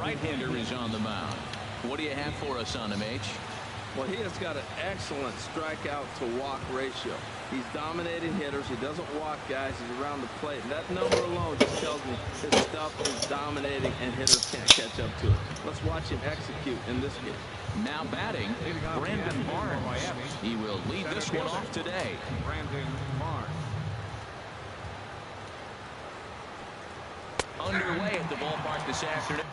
right-hander is on the mound. What do you have for us on him, H? Well, he has got an excellent strikeout to walk ratio. He's dominating hitters. He doesn't walk guys. He's around the plate. And that number alone just tells me his stuff is dominating and hitters can't catch up to it. Let's watch him execute in this game. Now batting, Brandon Barnes. He will lead this one off today. Brandon Barnes. Underway at the ballpark this afternoon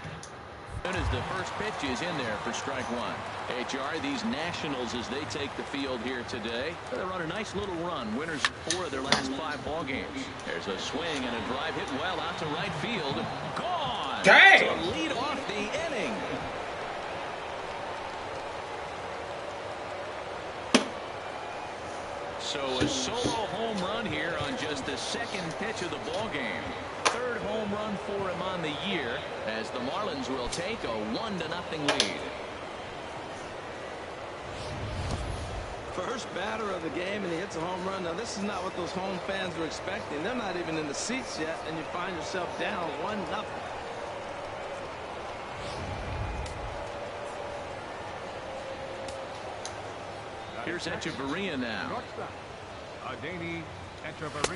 as the first pitch is in there for strike one. HR, these Nationals, as they take the field here today, they run a nice little run. Winners 4 of their last 5 ball games. There's a swing and a drive hit well out to right field. Gone! Dang! To lead off the inning. So a solo home run here on just the second pitch of the ball game. Third home run for him on the year as the Marlins will take a 1-0 lead. First batter of the game, and he hits a home run. Now, this is not what those home fans were expecting. They're not even in the seats yet, and you find yourself down 1-0. Here's Echeverria now.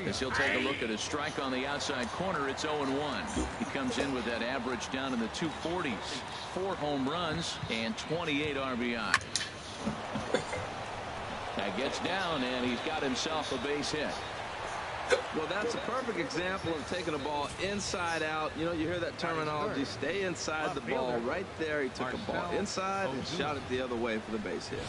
As he'll take a look at a strike on the outside corner, it's 0-1. He comes in with that average down in the 240s. 4 home runs and 28 RBI. That gets down, and he's got himself a base hit. Well, that's a perfect example of taking a ball inside out. You know, you hear that terminology, stay inside the ball. Right there, he took a ball inside and shot it the other way for the base hit.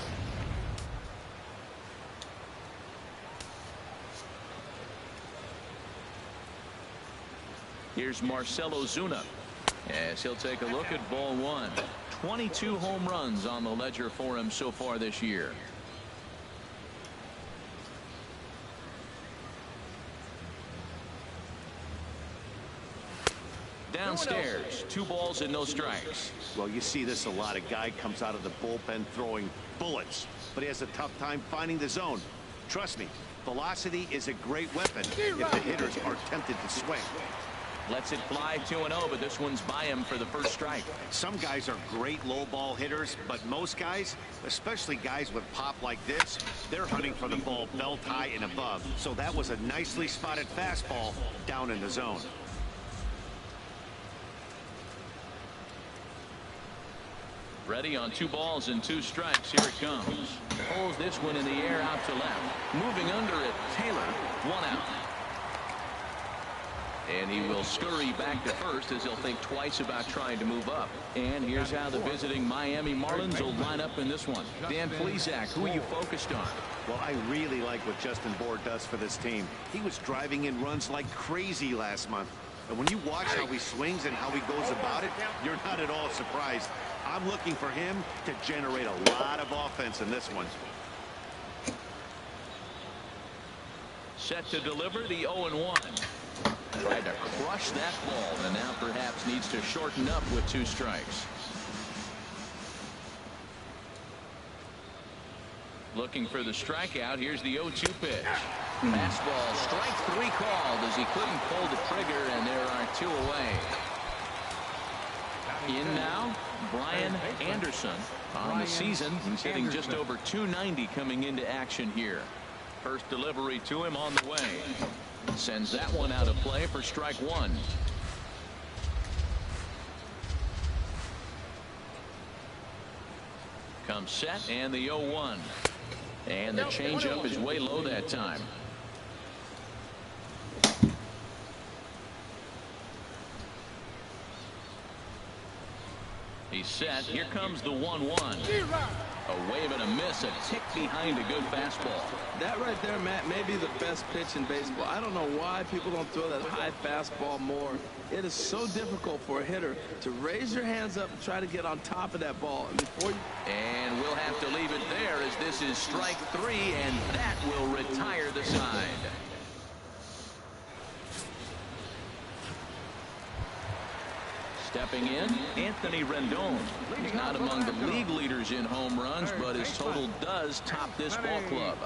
Here's Marcell Ozuna as he'll take a look at ball one. 22 home runs on the ledger for him so far this year. Downstairs, 2 balls and no strikes. Well, you see this a lot. A guy comes out of the bullpen throwing bullets, but he has a tough time finding the zone. Trust me, velocity is a great weapon if the hitters are tempted to swing. Lets it fly 2-0, but this one's by him for the first strike. Some guys are great low ball hitters, but most guys, especially guys with pop like this, they're hunting for the ball belt high and above. So that was a nicely spotted fastball down in the zone. Ready on 2 balls and 2 strikes. Here it comes. Pulls this one in the air out to left. Moving under it, Taylor. 1 out. And he will scurry back to first as he'll think twice about trying to move up. And here's how the visiting Miami Marlins will line up in this one. Dan Plesac, who are you focused on? Well, I really like what Justin Bour does for this team. He was driving in runs like crazy last month. And when you watch how he swings and how he goes about it, you're not at all surprised. I'm looking for him to generate a lot of offense in this one. Set to deliver the 0-1. Tried to crush that ball and now perhaps needs to shorten up with 2 strikes. Looking for the strikeout. Here's the 0-2 pitch. Fastball, strike 3 called as he couldn't pull the trigger, and there are 2 away. In now, Brian Anderson. On the season, he's hitting just over 290 coming into action here. First delivery to him on the way. Sends that one out of play for strike 1. Comes set and the 0-1. And the changeup is way low that time. He's set. Here comes the 1-1. A wave and a miss, a tick behind a good fastball. That right there, Matt, may be the best pitch in baseball. I don't know why people don't throw that high fastball more. It is so difficult for a hitter to raise your hands up and try to get on top of that ball. And we'll have to leave it there as this is strike 3, and that will retire the side. Step Stepping in, Anthony Rendon. He's not among the league leaders in home runs, but his total does top this ball club.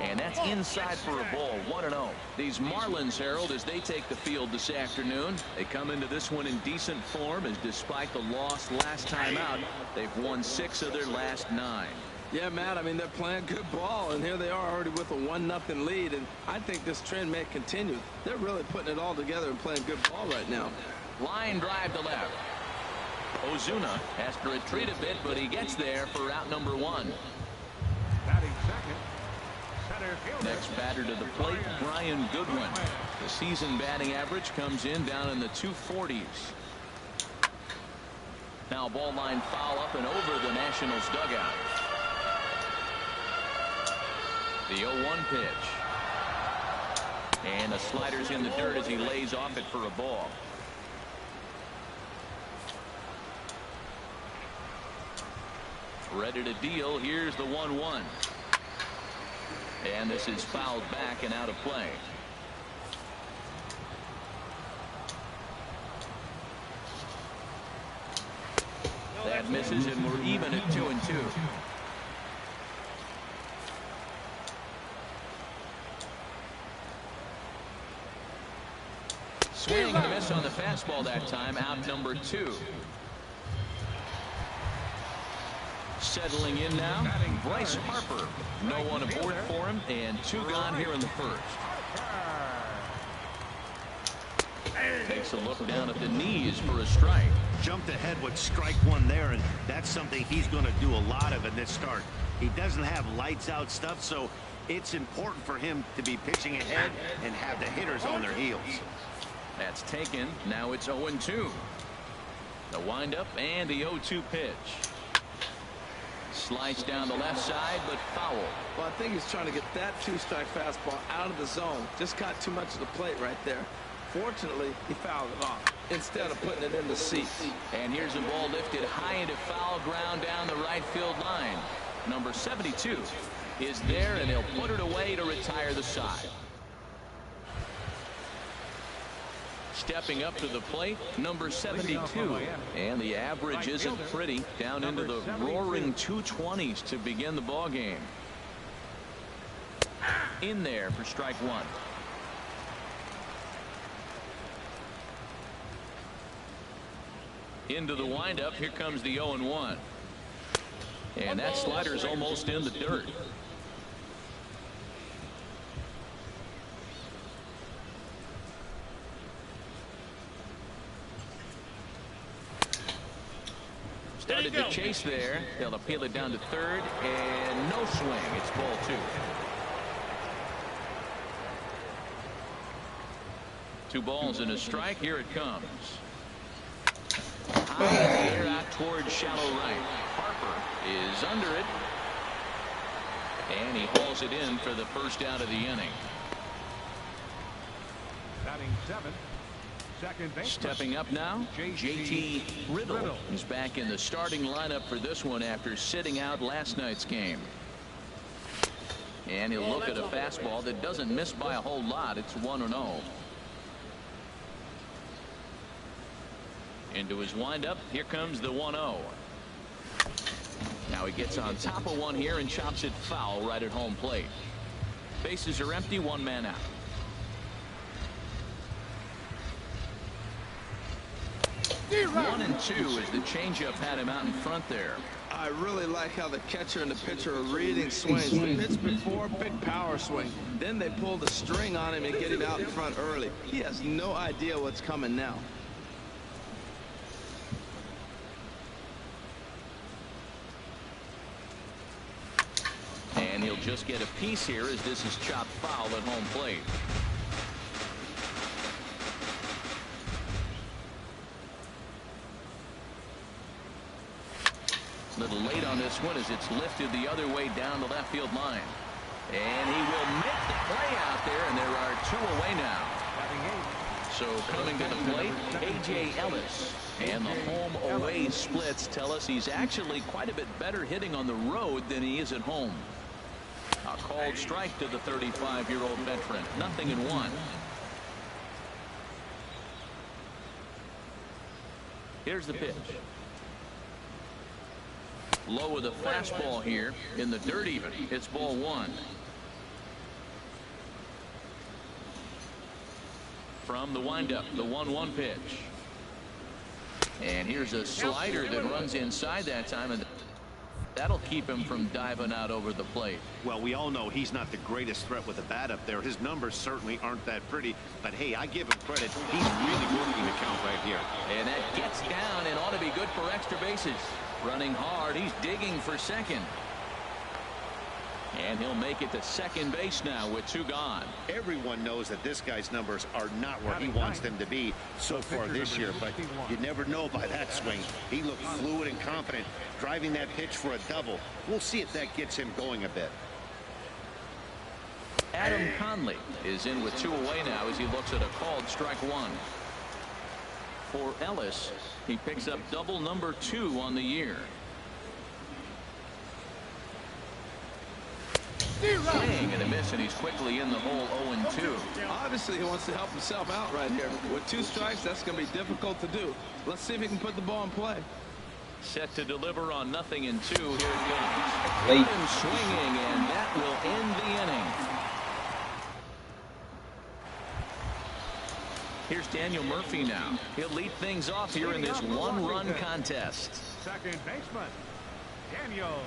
And that's inside for a ball, 1-0. These Marlins, Harold, as they take the field this afternoon, they come into this one in decent form, as despite the loss last time out, they've won 6 of their last 9. Yeah, Matt, I mean, they're playing good ball, and here they are already with a 1-0 lead, and I think this trend may continue. They're really putting it all together and playing good ball right now. Line drive to left. Ozuna has to retreat a bit, but he gets there for out number 1. Batting second. Next batter to the plate, Brian Goodwin. The season batting average comes in down in the 240s. Now ball line foul up and over the Nationals dugout. The 0-1 pitch. And the slider's in the dirt as he lays off it for a ball. Ready to deal. Here's the 1-1. And this is fouled back and out of play. That misses, and we're even at 2-2. Swing and a miss on the fastball that time. Out number 2. Settling in now, Bryce Harper. No one aboard for him, and 2 gone here in the first. Takes a look down at the knees for a strike. Jumped ahead with strike 1 there, and that's something he's going to do a lot of in this start. He doesn't have lights out stuff, so it's important for him to be pitching ahead and have the hitters on their heels. That's taken. Now it's 0-2. The windup and the 0-2 pitch. Slides down the left side, but foul. Well, I think he's trying to get that 2-strike fastball out of the zone. Just got too much of the plate right there. Fortunately, he fouled it off instead of putting it in the seats. And here's a ball lifted high into foul ground down the right field line. Number 72 is there, and he'll put it away to retire the side. Stepping up to the plate, number 72. And the average isn't pretty, down into the roaring 220s to begin the ball game. In there for strike 1. Into the windup. Here comes the 0-1. And that slider's almost in the dirt. Started to chase there. They'll appeal it down to third, and no swing. It's ball 2. 2 balls and a strike. Here it comes. High in the air out towards shallow right. Harper is under it, and he hauls it in for the first out of the inning. Batting 7. Second baseman. Stepping up now, JT Riddle. He's back in the starting lineup for this one after sitting out last night's game. And he'll look at a fastball that doesn't miss by a whole lot. It's 1-0. Into his windup. Here comes the 1-0. Now he gets on top of one here and chops it foul right at home plate. Bases are empty. 1 man out. 1-2 as the changeup had him out in front there. I really like how the catcher and the pitcher are reading swings. The pitch before, big power swing. Then they pull the string on him and get him out in front early. He has no idea what's coming now. And he'll just get a piece here as this is chopped foul at home plate. A little late on this one as it's lifted the other way down the left field line. And he will make the play out there, and there are 2 away now. So coming to the plate, A.J. Ellis. And the home-away splits tell us he's actually quite a bit better hitting on the road than he is at home. A called strike to the 35-year-old veteran. 0-1. Here's the pitch. Low with a fastball here in the dirt even. It's ball one. From the windup, the 1-1 pitch. And here's a slider that runs inside that time, and that'll keep him from diving out over the plate. Well, we all know he's not the greatest threat with a bat up there. His numbers certainly aren't that pretty. But, hey, I give him credit. He's really working the count right here. And that gets down and ought to be good for extra bases. Running hard. He's digging for second. And he'll make it to second base now with 2 gone. Everyone knows that this guy's numbers are not where he wants them to be so far this year, but you never know by that swing. He looked fluid and confident, driving that pitch for a double. We'll see if that gets him going a bit. Adam Conley is in with 2 away now as he looks at a called strike 1. For Ellis, he picks up double number 2 on the year. Swing and a miss, and he's quickly in the hole 0-2. Obviously, he wants to help himself out right here. With 2 strikes, that's going to be difficult to do. Let's see if he can put the ball in play. Set to deliver on 0-2. Here it goes. Got him swinging, and that will end the inning. Here's Daniel Murphy now. He'll lead things off here in this 1-run contest. Second baseman, Daniel.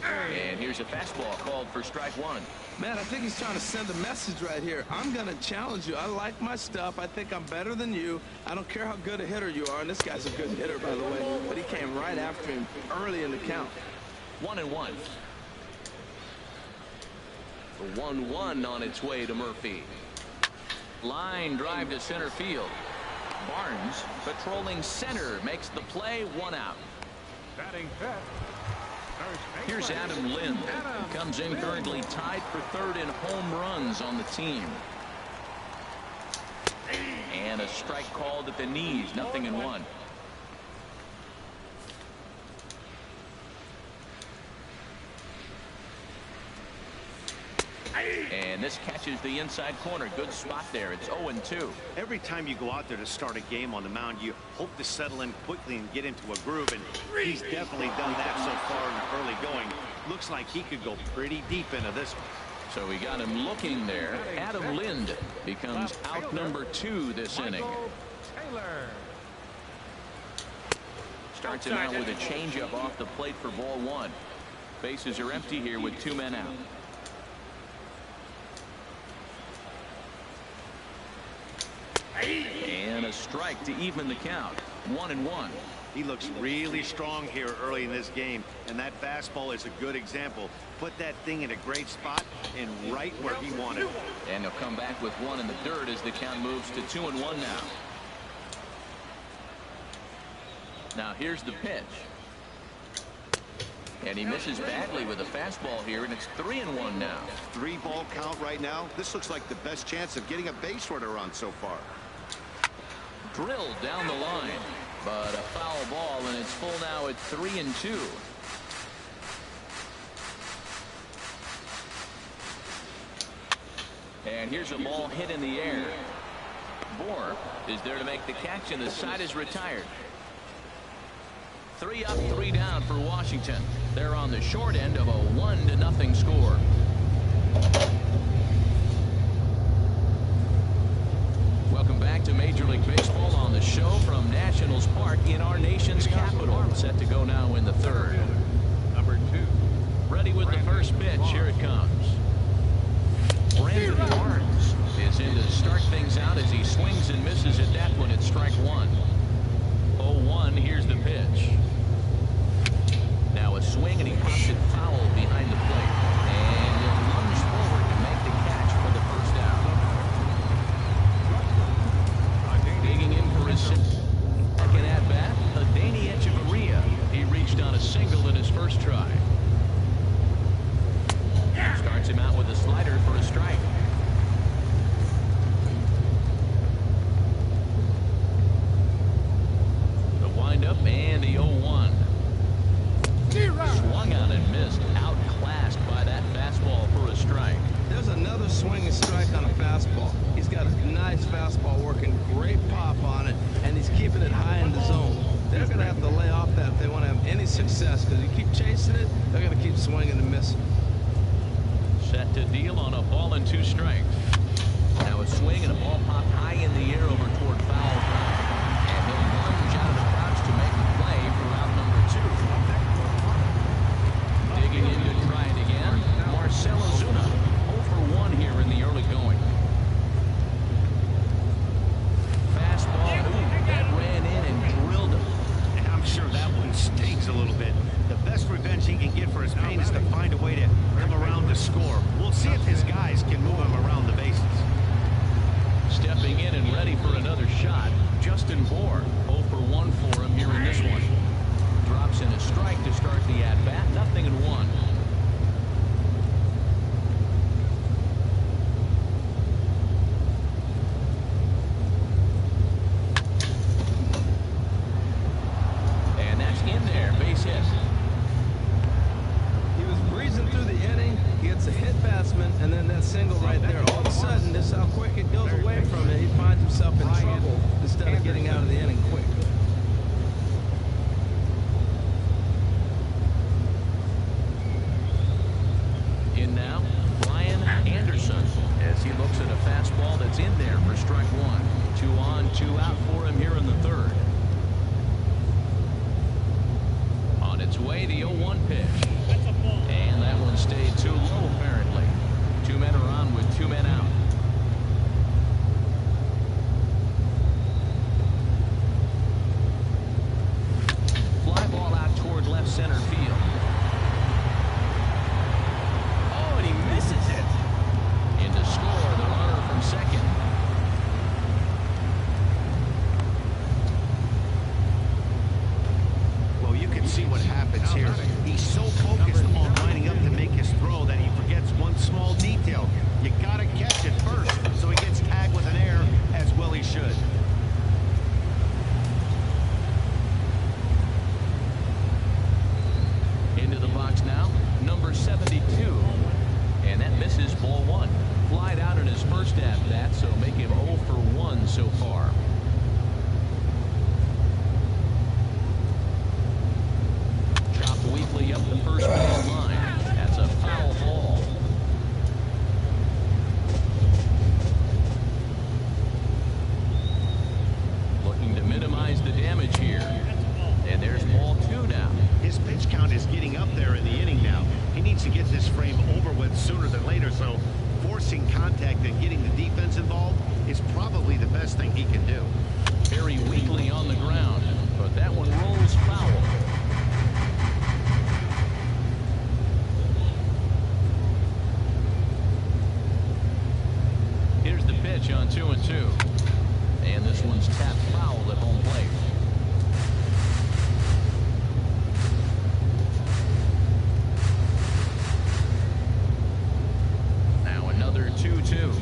And here's a fastball called for strike 1. Man, I think he's trying to send a message right here. I'm going to challenge you. I like my stuff. I think I'm better than you. I don't care how good a hitter you are. And this guy's a good hitter, by the way. But he came right after him early in the count. 1-1. The 1-1 on its way to Murphy. Line drive to center field. Barnes patrolling center makes the play. 1 out. Batting fifth. Here's Adam Lind. Comes in currently tied for 3rd in home runs on the team. And a strike called at the knees. 0-1. And this catches the inside corner. Good spot there. It's 0-2. Every time you go out there to start a game on the mound, you hope to settle in quickly and get into a groove, and he's definitely done that so far in the early going. Looks like he could go pretty deep into this one. So we got him looking there. Adam Lind becomes out number 2 this inning. Starts him out with a changeup off the plate for ball 1. Bases are empty here with 2 men out. And a strike to even the count. 1-1. He looks really strong here early in this game, and that fastball is a good example. Put that thing in a great spot and right where he wanted it. And he'll come back with 1 in the dirt as the count moves to 2-1 now. Now here's the pitch. And he misses badly with a fastball here, and it's 3-1 now. 3-ball count right now. This looks like the best chance of getting a base runner on so far. Drilled down the line, but a foul ball, and it's full now at 3-2. And here's a ball hit in the air. Bohr is there to make the catch, and the side is retired. 3 up, 3 down for Washington. They're on the short end of a 1-0 score. Welcome back to Major League Baseball on the show from Nationals Park in our nation's capital. Set to go now in the 3rd. Number 2. Ready with the first pitch. Here it comes. Brandon Barnes is in to start things out as he swings and misses at that one at strike 1. 0-1. Here's the pitch. Now a swing, and he pops it foul behind the plate. And he'll lunge forward to make the catch for the first out. Digging in for his second at-bat, Adeiny Echeverria. He reached on a single in his first try. Starts him out with a slider for a strike. success because you keep chasing it, they're going to keep swinging and missing. Set to deal on a ball and 2 strikes. Now a swing and a ball popped high in the air over toward foul ground. And he'll lunge out of the crouch to make the play for route number 2. Digging in to try it again. Marcell Ozuna, 0 for 1 here in the early going. Fastball, that ran in and drilled him. And I'm sure that one stings a little bit. The best revenge he can get for his pain is to find a way to come around to score. We'll see if his guys can move him around the bases. Stepping in and ready for another shot, Justin Bour, 0 for 1 for him here in this one. Drops in a strike to start the at-bat, 0-1. And that's in there, base hit. He was breezing through the inning. He gets a hit batsman, and then that single right there. All of a sudden, this is how quick it goes away from it. He finds himself in trouble instead of getting out of the inning quick. In now, Brian Anderson, as he looks at a fastball that's in there for strike 1. 2 on, 2 out for him here in the 3rd. On its way, the 0-1 pitch. And that one stayed too low, apparently. 2 men are on with 2 men out. Fly ball out toward left center field. Oh, and he misses it. In to score, the runner from second. Well, you can see what happens here. He's so focused on lining up to make his throw that he forgets one small detail. You gotta catch it first, so he gets tagged with an error, as well he should. Into the box now, number 72. And that misses ball 1. Flied out in his first at-bat, so make him 0 for 1 so far. Chopped weakly up the first base line. That's a foul ball. Looking to minimize the damage here. And there's ball 2 now. His pitch count is getting up there in the inning now. He needs to get this frame over with sooner than later, so forcing contact and getting the defense involved is probably the best thing he can do. Very weakly on the ground, but that one rolls foul. Here's the pitch on 2-2. And this one's tapped foul at home plate. Now another 2-2.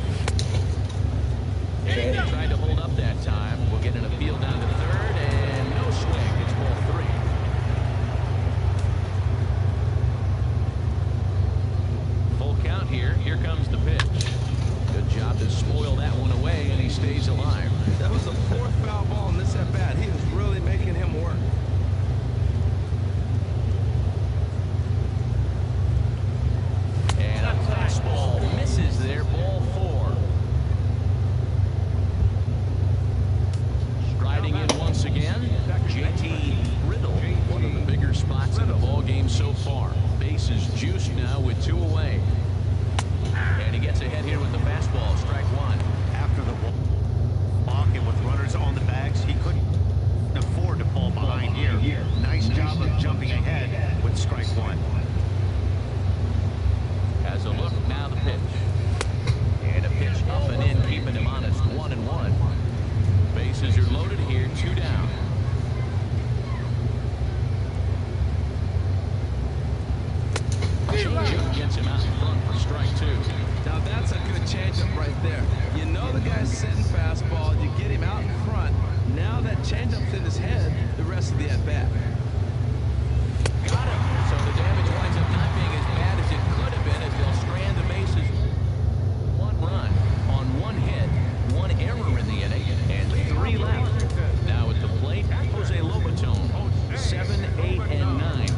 And he tried to hold up that time. We'll get an appeal down to 3rd, and no swing. It's ball 3. Full count here. Here comes the pitch. Good job to spoil that one away, and he stays alive. That was the 4th foul ball in this at-bat. He was really making him work. And a fastball misses there, ball 4. Striding in once again, JT Riddle, one of the bigger spots in the ball game so far. Bases juiced now with 2 away. And he gets ahead here with the fastball, strike 1. After the walk and with runners on the bags, he couldn't afford to fall behind here. Nice job of jumping ahead with strike 1. Has a look, now the pitch. And a pitch up and in, keeping him honest, 1-1. Bases are loaded here, 2 down. Changeup gets him out in front for strike 2. Now that's a good changeup right there. You know the guy's sitting fastball. You get him out in front. Now that changeup's in his head the rest of the at-bat. Got him. So the damage winds up not being as bad as it could have been, as they'll strand the bases. 1 run on 1 hit, 1 error in the inning, and 3 left. Now at the plate, Jose Lobaton, 7, 8, and 9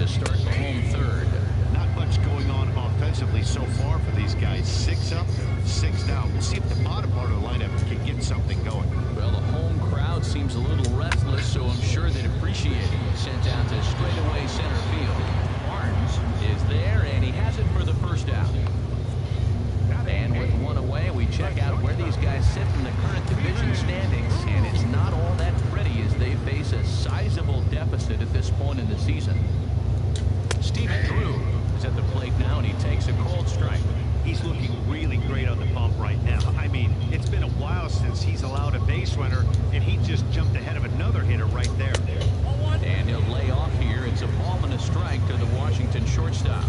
tested at this point in the season. Steven Drew is at the plate now, and he takes a cold strike. He's looking really great on the bump right now. I mean, it's been a while since he's allowed a base runner, and he just jumped ahead of another hitter right there. And he'll lay off here. It's a ball and a strike to the Washington shortstop.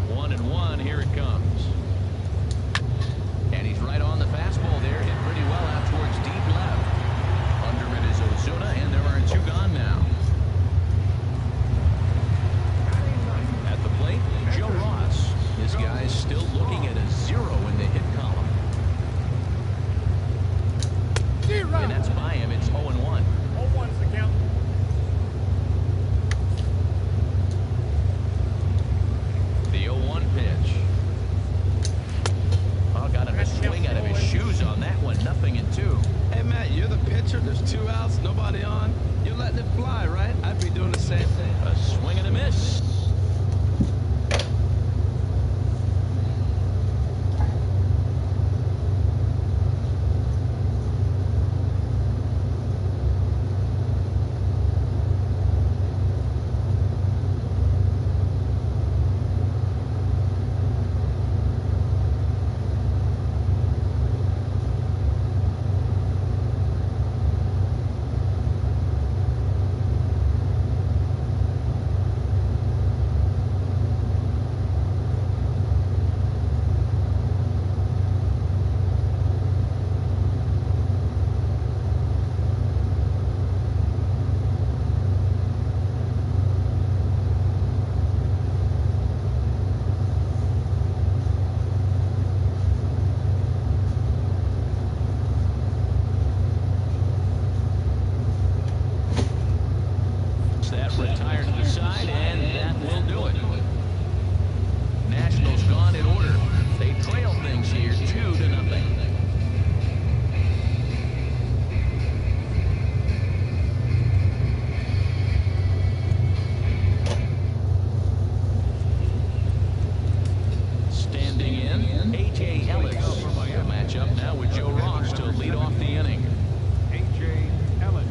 1-1, here it comes. And he's right on the fastball there, hit pretty well out towards deep left. Under it is Ozuna, and there are 2 gone now. At the plate, Joe Ross. This guy's still looking at a 0 in the hit column. And that's by him. It's 0-1. 0-1's the count. The 0-1 pitch. Oh, got him a swing out of his shoes on that one. 0-2. Hey, Matt, you're the pitcher. There's 2 outs, nobody on. You're letting it fly, right? I'd be doing the same thing. A swing and a miss. That retired to the side, and that will do it. Nationals gone in order. They trail things here 2-0. Standing in, A.J. Ellis. He'll match up now with Joe Ross to lead off the inning. A.J. Ellis.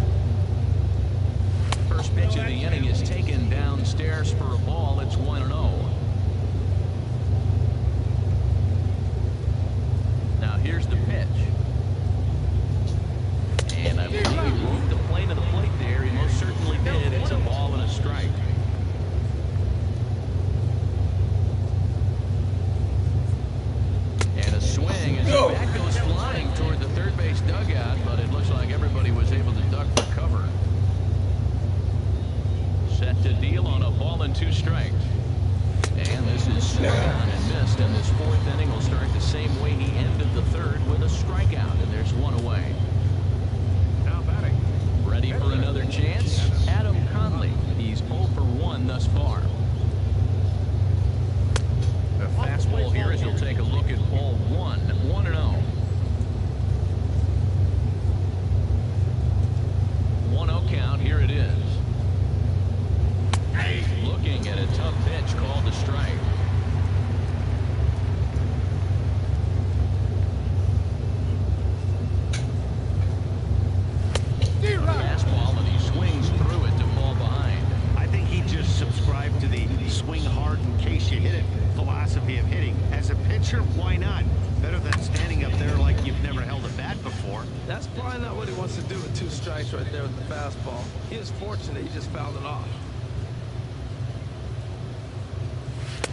First pitch of the inning is taken downstairs for a ball. It's 1-0. Now here's the pitch. And I believe he moved the plane to the plate there. He most certainly did. It's a ball and a strike. And a swing as the bat goes flying toward the third base dugout, but it looks like everybody was able to duck for cover. Set to deal on a ball and 2 strikes. And this is swung on and missed, and this 4th inning will start the same way he ended the 3rd with a strikeout, and there's 1 away. Now batting. Ready for another chance? Adam Conley. He's 0 for 1 thus far. The fastball here as he'll take a look at ball 1. 1-0. 1-0 count. Here it is. Looking at a tough pitch called a strike. Fastball, and he swings through it to fall behind. I think he just subscribed to the swing hard in case you hit it philosophy of hitting. As a pitcher, why not? Better than standing up there like you've never held a bat before. That's probably not what he wants to do with 2 strikes right there with the fastball. He was fortunate. He just fouled it off.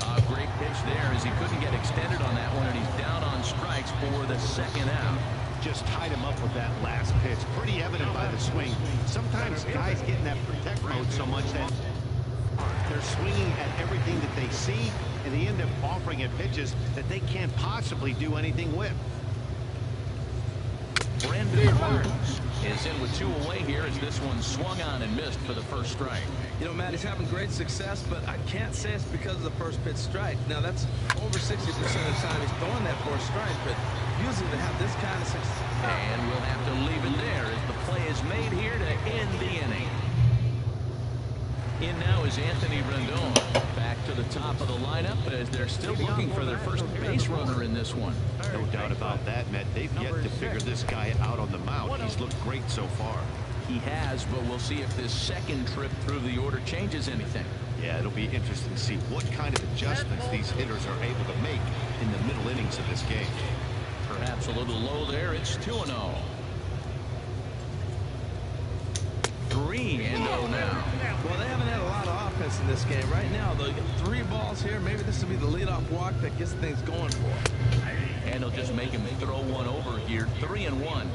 A great pitch there as he couldn't get extended on that one, and he's down on strikes for the 2nd out. Just tied him up with that last pitch. Pretty evident by the swing. Sometimes guys get in that protect mode so much that they're swinging at everything that they see, and they end up offering at pitches that they can't possibly do anything with. Brandon Barnes is in with 2 away here as this one swung on and missed for the 1st strike. You know, Matt, he's having great success, but I can't say it's because of the first pitch strike. Now, that's over 60% of the time he's throwing that for a strike, but usually to have this kind of success. And we'll have to leave it there as the play is made here to end the inning. In now is Anthony Rendon. Back to the top of the lineup as they're still looking for their first base runner in this one. No doubt about that, Matt. They've yet to figure this guy out on the mound. He's looked great so far. He has, but we'll see if this second trip through the order changes anything. Yeah, it'll be interesting to see what kind of adjustments these hitters are able to make in the middle innings of this game. Perhaps a little low there. It's 2-0. 3-0 now. Well, they haven't had a lot of offense in this game. Right now, they'll get 3 balls here. Maybe this will be the leadoff walk that gets things going for them. And they'll just make him throw one over here. 3-1.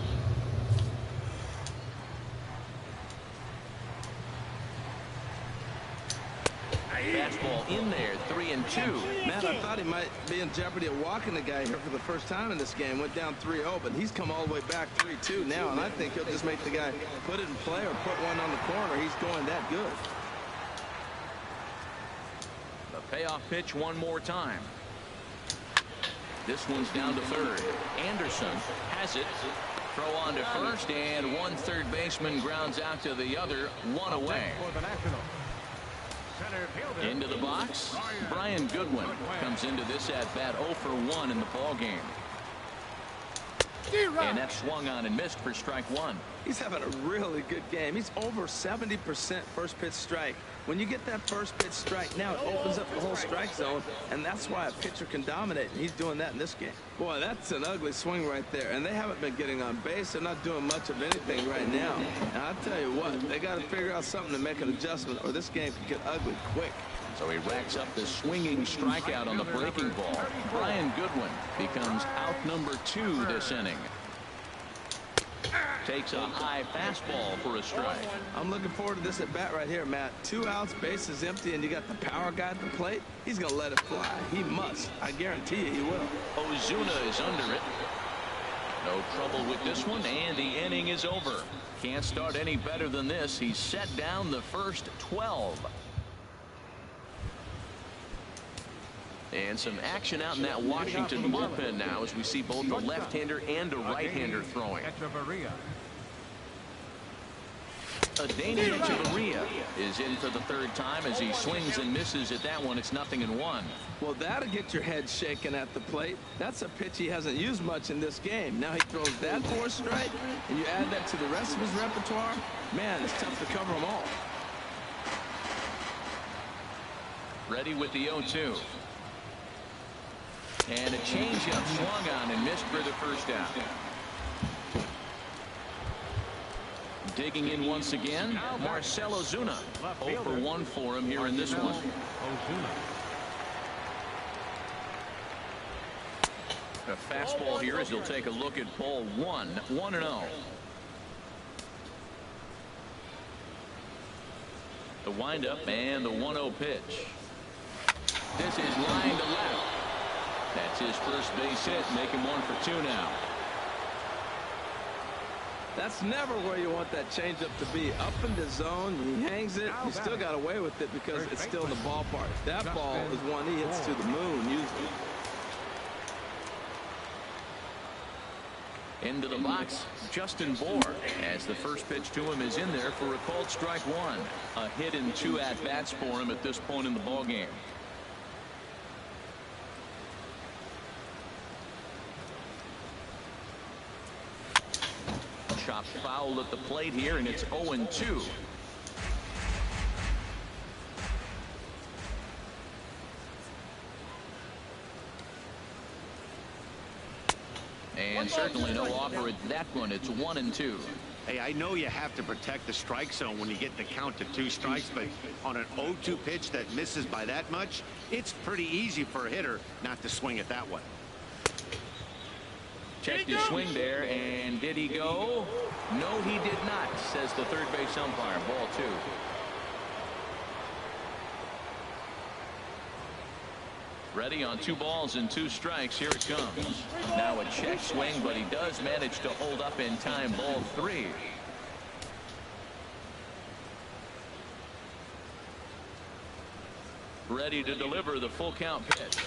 Fastball in there. 3-2. Matt, I thought he might be in jeopardy of walking the guy here for the first time in this game. Went down 3-0, but he's come all the way back 3-2 now, and I think he'll just make the guy put it in play or put one on the corner. He's going that good. The payoff pitch one more time. This one's down to third. Anderson has it. Throw on to first, and one third baseman grounds out to the other. One away. For the Nationals. Center fielder. Into the box, Brian Goodwin comes into this at-bat 0 for 1 in the ball game. And that swung on and missed for strike 1. He's having a really good game. He's over 70% first pitch strike. When you get that first pitch strike, now it opens up the whole strike zone, and that's why a pitcher can dominate, and he's doing that in this game. Boy, that's an ugly swing right there, and they haven't been getting on base. They're not doing much of anything right now. And I'll tell you what, they got to figure out something to make an adjustment, or this game could get ugly quick. So he racks up the swinging strikeout on the breaking ball. Brian Goodwin becomes out number 2 this inning. Takes a high fastball for a strike. I'm looking forward to this at bat right here, Matt. 2 outs, bases empty, and you got the power guy at the plate. He's going to let it fly. He must. I guarantee you he will. Ozuna is under it. No trouble with this one, and the inning is over. Can't start any better than this. He's set down the first 12. And some action out in that Washington bullpen now as we see both a left-hander and a right-hander throwing. Adeiny Echeverria is in for the 3rd time as he swings and misses at that one. It's 0-1. Well, that'll get your head shaken at the plate. That's a pitch he hasn't used much in this game. Now he throws that for a strike, and you add that to the rest of his repertoire. Man, it's tough to cover them all. Ready with the 0-2. And a changeup swung on and missed for the first out. Digging in once again, Marcell Ozuna. 0 for 1 for him here in this one. A fastball here as he'll take a look at ball 1. 1-0. The windup and the 1-0 pitch. This is line to left. That's his first base hit, making 1 for 2 now. That's never where you want that changeup to be. Up in the zone, he hangs it. He still got away with it because it's still in the ballpark. That ball is one he hits to the moon usually. Into the box, Justin Bour, as the first pitch to him is in there for a called strike 1. A hit in 2 at-bats for him at this point in the ball game. Chopped foul at the plate here, and it's 0-2. And certainly no offer at that one. It's 1-2. Hey, I know you have to protect the strike zone when you get the count to 2 strikes, but on an 0-2 pitch that misses by that much, it's pretty easy for a hitter not to swing at that one. Checked his swing there, and did he go? No, he did not, says the third base umpire. Ball 2. Ready on 2 balls and 2 strikes. Here it comes. Now a check swing, but he does manage to hold up in time. Ball 3. Ready to deliver the full count pitch.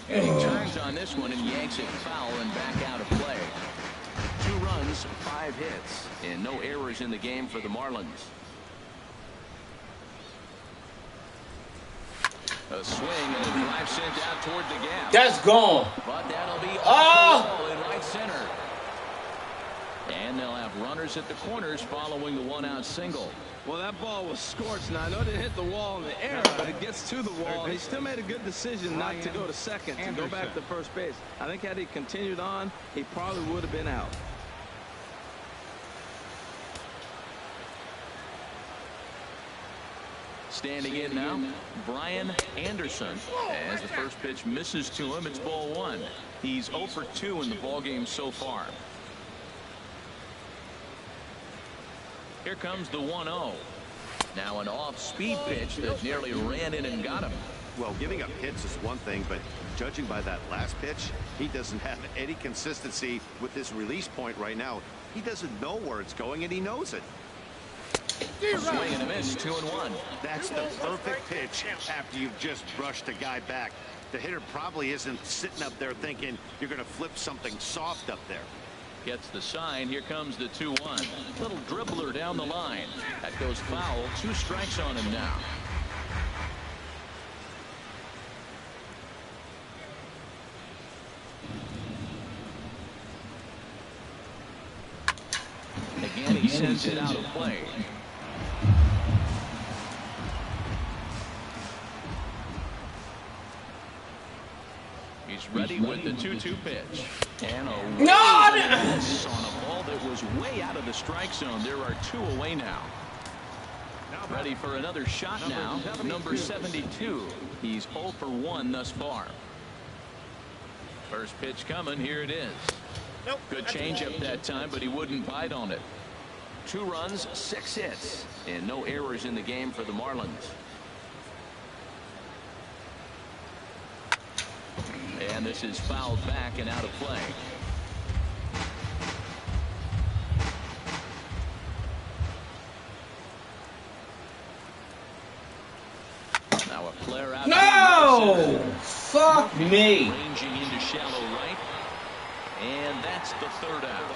And he turns on this one and yanks it foul and back out of play. 2 runs, 5 hits, and no errors in the game for the Marlins. A swing and a drive sent out toward the gap. That's gone. But that'll be off the wall in right center. And they'll have runners at the corners following the one-out single. Well, that ball was scorched. Now, I know it didn't hit the wall in the air, but it gets to the wall. He still made a good decision not to go to second, to go back to first base. I think had he continued on, he probably would have been out. Standing in now, Brian Anderson. As the first pitch misses to him, it's ball one. He's 0 for 2 in the ballgame so far. Here comes the 1-0. Now an off-speed pitch that nearly ran in and got him. Well, giving up hits is one thing, but judging by that last pitch, he doesn't have any consistency with this release point right now. He doesn't know where it's going, and he knows it. Swing and a miss, 2-1. That's the perfect pitch after you've just brushed a guy back. The hitter probably isn't sitting up there thinking you're going to flip something soft up there. Gets the sign. Here comes the 2-1. Little dribbler down the line. That goes foul. 2 strikes on him now. Again, he sends it out of play. He's ready with the 2-2 pitch. And a miss on a ball that was way out of the strike zone. There are 2 away now. Ready for another shot now. Number 72. He's 0 for 1 thus far. First pitch coming. Here it is. Good changeup that time, but he wouldn't bite on it. 2 runs, 6 hits, and no errors in the game for the Marlins. And this is fouled back and out of play. Now a flare out. No! Fuck me. Ranging into shallow right. And that's the 3rd out.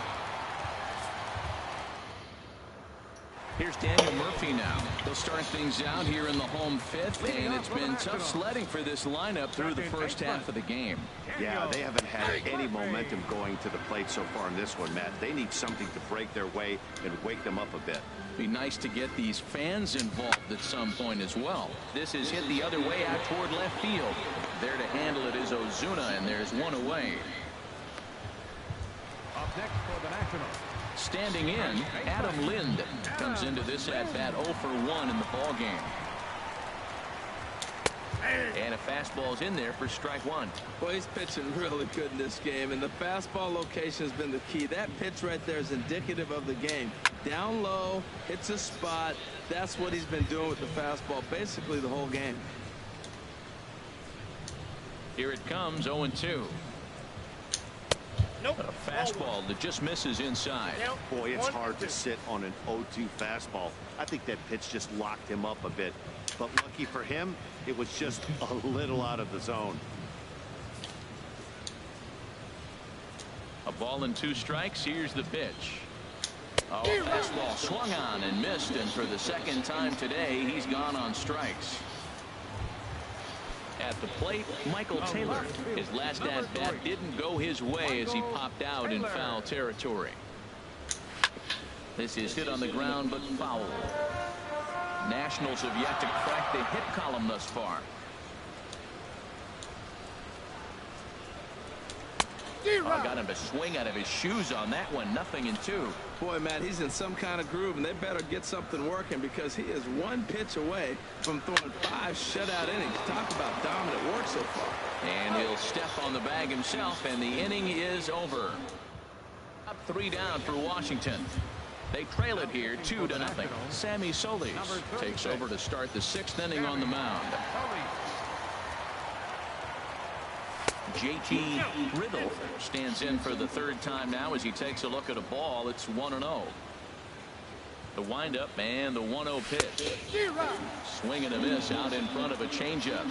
Here's Daniel Murphy now. They'll start things out here in the home 5th, and it's been tough sledding for this lineup through the first half of the game. Yeah, they haven't had any momentum going to the plate so far in this one, Matt. They need something to break their way and wake them up a bit. Be nice to get these fans involved at some point as well. This is hit the other way out toward left field. There to handle it is Ozuna, and there's 1 away. Up next for the Nationals. Standing in, Adam Lind comes into this at-bat 0 for 1 in the ballgame. And a fastball's in there for strike 1. Well, he's pitching really good in this game, and the fastball location has been the key. That pitch right there is indicative of the game. Down low, hits a spot. That's what he's been doing with the fastball basically the whole game. Here it comes, 0-2. A fastball that just misses inside. Boy, it's hard to sit on an 0-2 fastball. I think that pitch just locked him up a bit. But lucky for him, it was just a little out of the zone. A ball and 2 strikes. Here's the pitch. Oh, fastball swung on and missed, and for the 2nd time today, he's gone on strikes. At the plate, Michael Taylor. His last at-bat didn't go his way as he popped out in foul territory. This is hit on the ground, but foul. Nationals have yet to crack the hit column thus far. Got him to swing out of his shoes on that one. 0-2. Boy, Matt, he's in some kind of groove, and they better get something working because he is 1 pitch away from throwing 5 shutout innings. Talk about dominant work so far. And he'll step on the bag himself, and the inning is over. Up 3 down for Washington. They trail it here 2-0. Sammy Solis takes over to start the 6th inning on the mound. JT Riddle stands in for the 3rd time now as he takes a look at a ball. It's 1-0. The windup and the 1-0 pitch. Swing and a miss out in front of a changeup.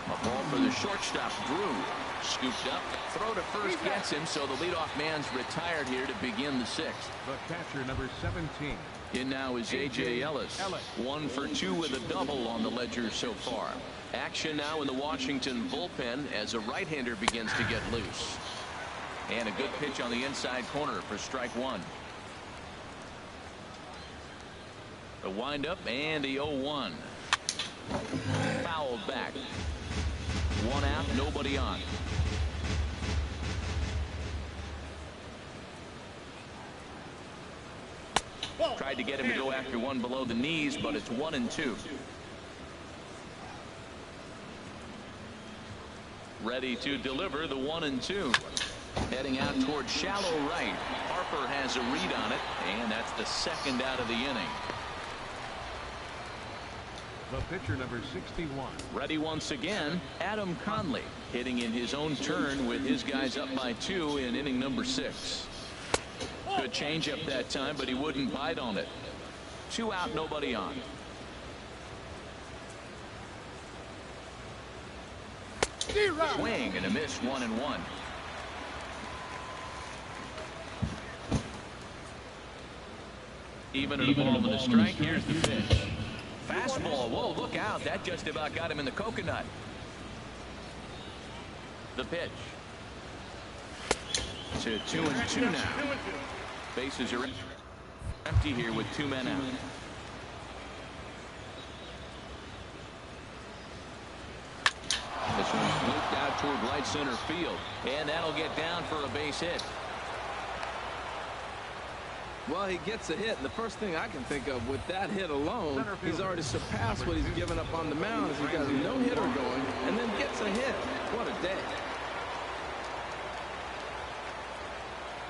A ball for the shortstop, Drew. Scooped up, throw to first gets him, so the leadoff man's retired here to begin the 6th. The catcher, number 17. In now is A.J. Ellis. 1 for 2 with a double on the ledger so far. Action now in the Washington bullpen as a right-hander begins to get loose. And a good pitch on the inside corner for strike one. The windup and the 0-1. Fouled back. One out, nobody on. Tried to get him to go after one below the knees, but it's 1-2. Ready to deliver the 1-2. Heading out towards shallow right. Harper has a read on it, and that's the second out of the inning. The pitcher, number 61. Ready once again, Adam Conley, hitting in his own turn with his guys up by 2 in inning number 6. Good changeup that time, but he wouldn't bite on it. 2 out, nobody on. Swing and a miss, 1-1. Even at a ball with a strike. Here's the pitch. Fastball. Whoa, look out. That just about got him in the coconut. The pitch. To 2-2 now. Bases are empty here with 2 men out. This one's looped out toward right center field. And that'll get down for a base hit. Well, he gets a hit, and the first thing I can think of with that hit alone, he's already surpassed what he's given up on the mound as he got a no-hitter going and then gets a hit. What a day.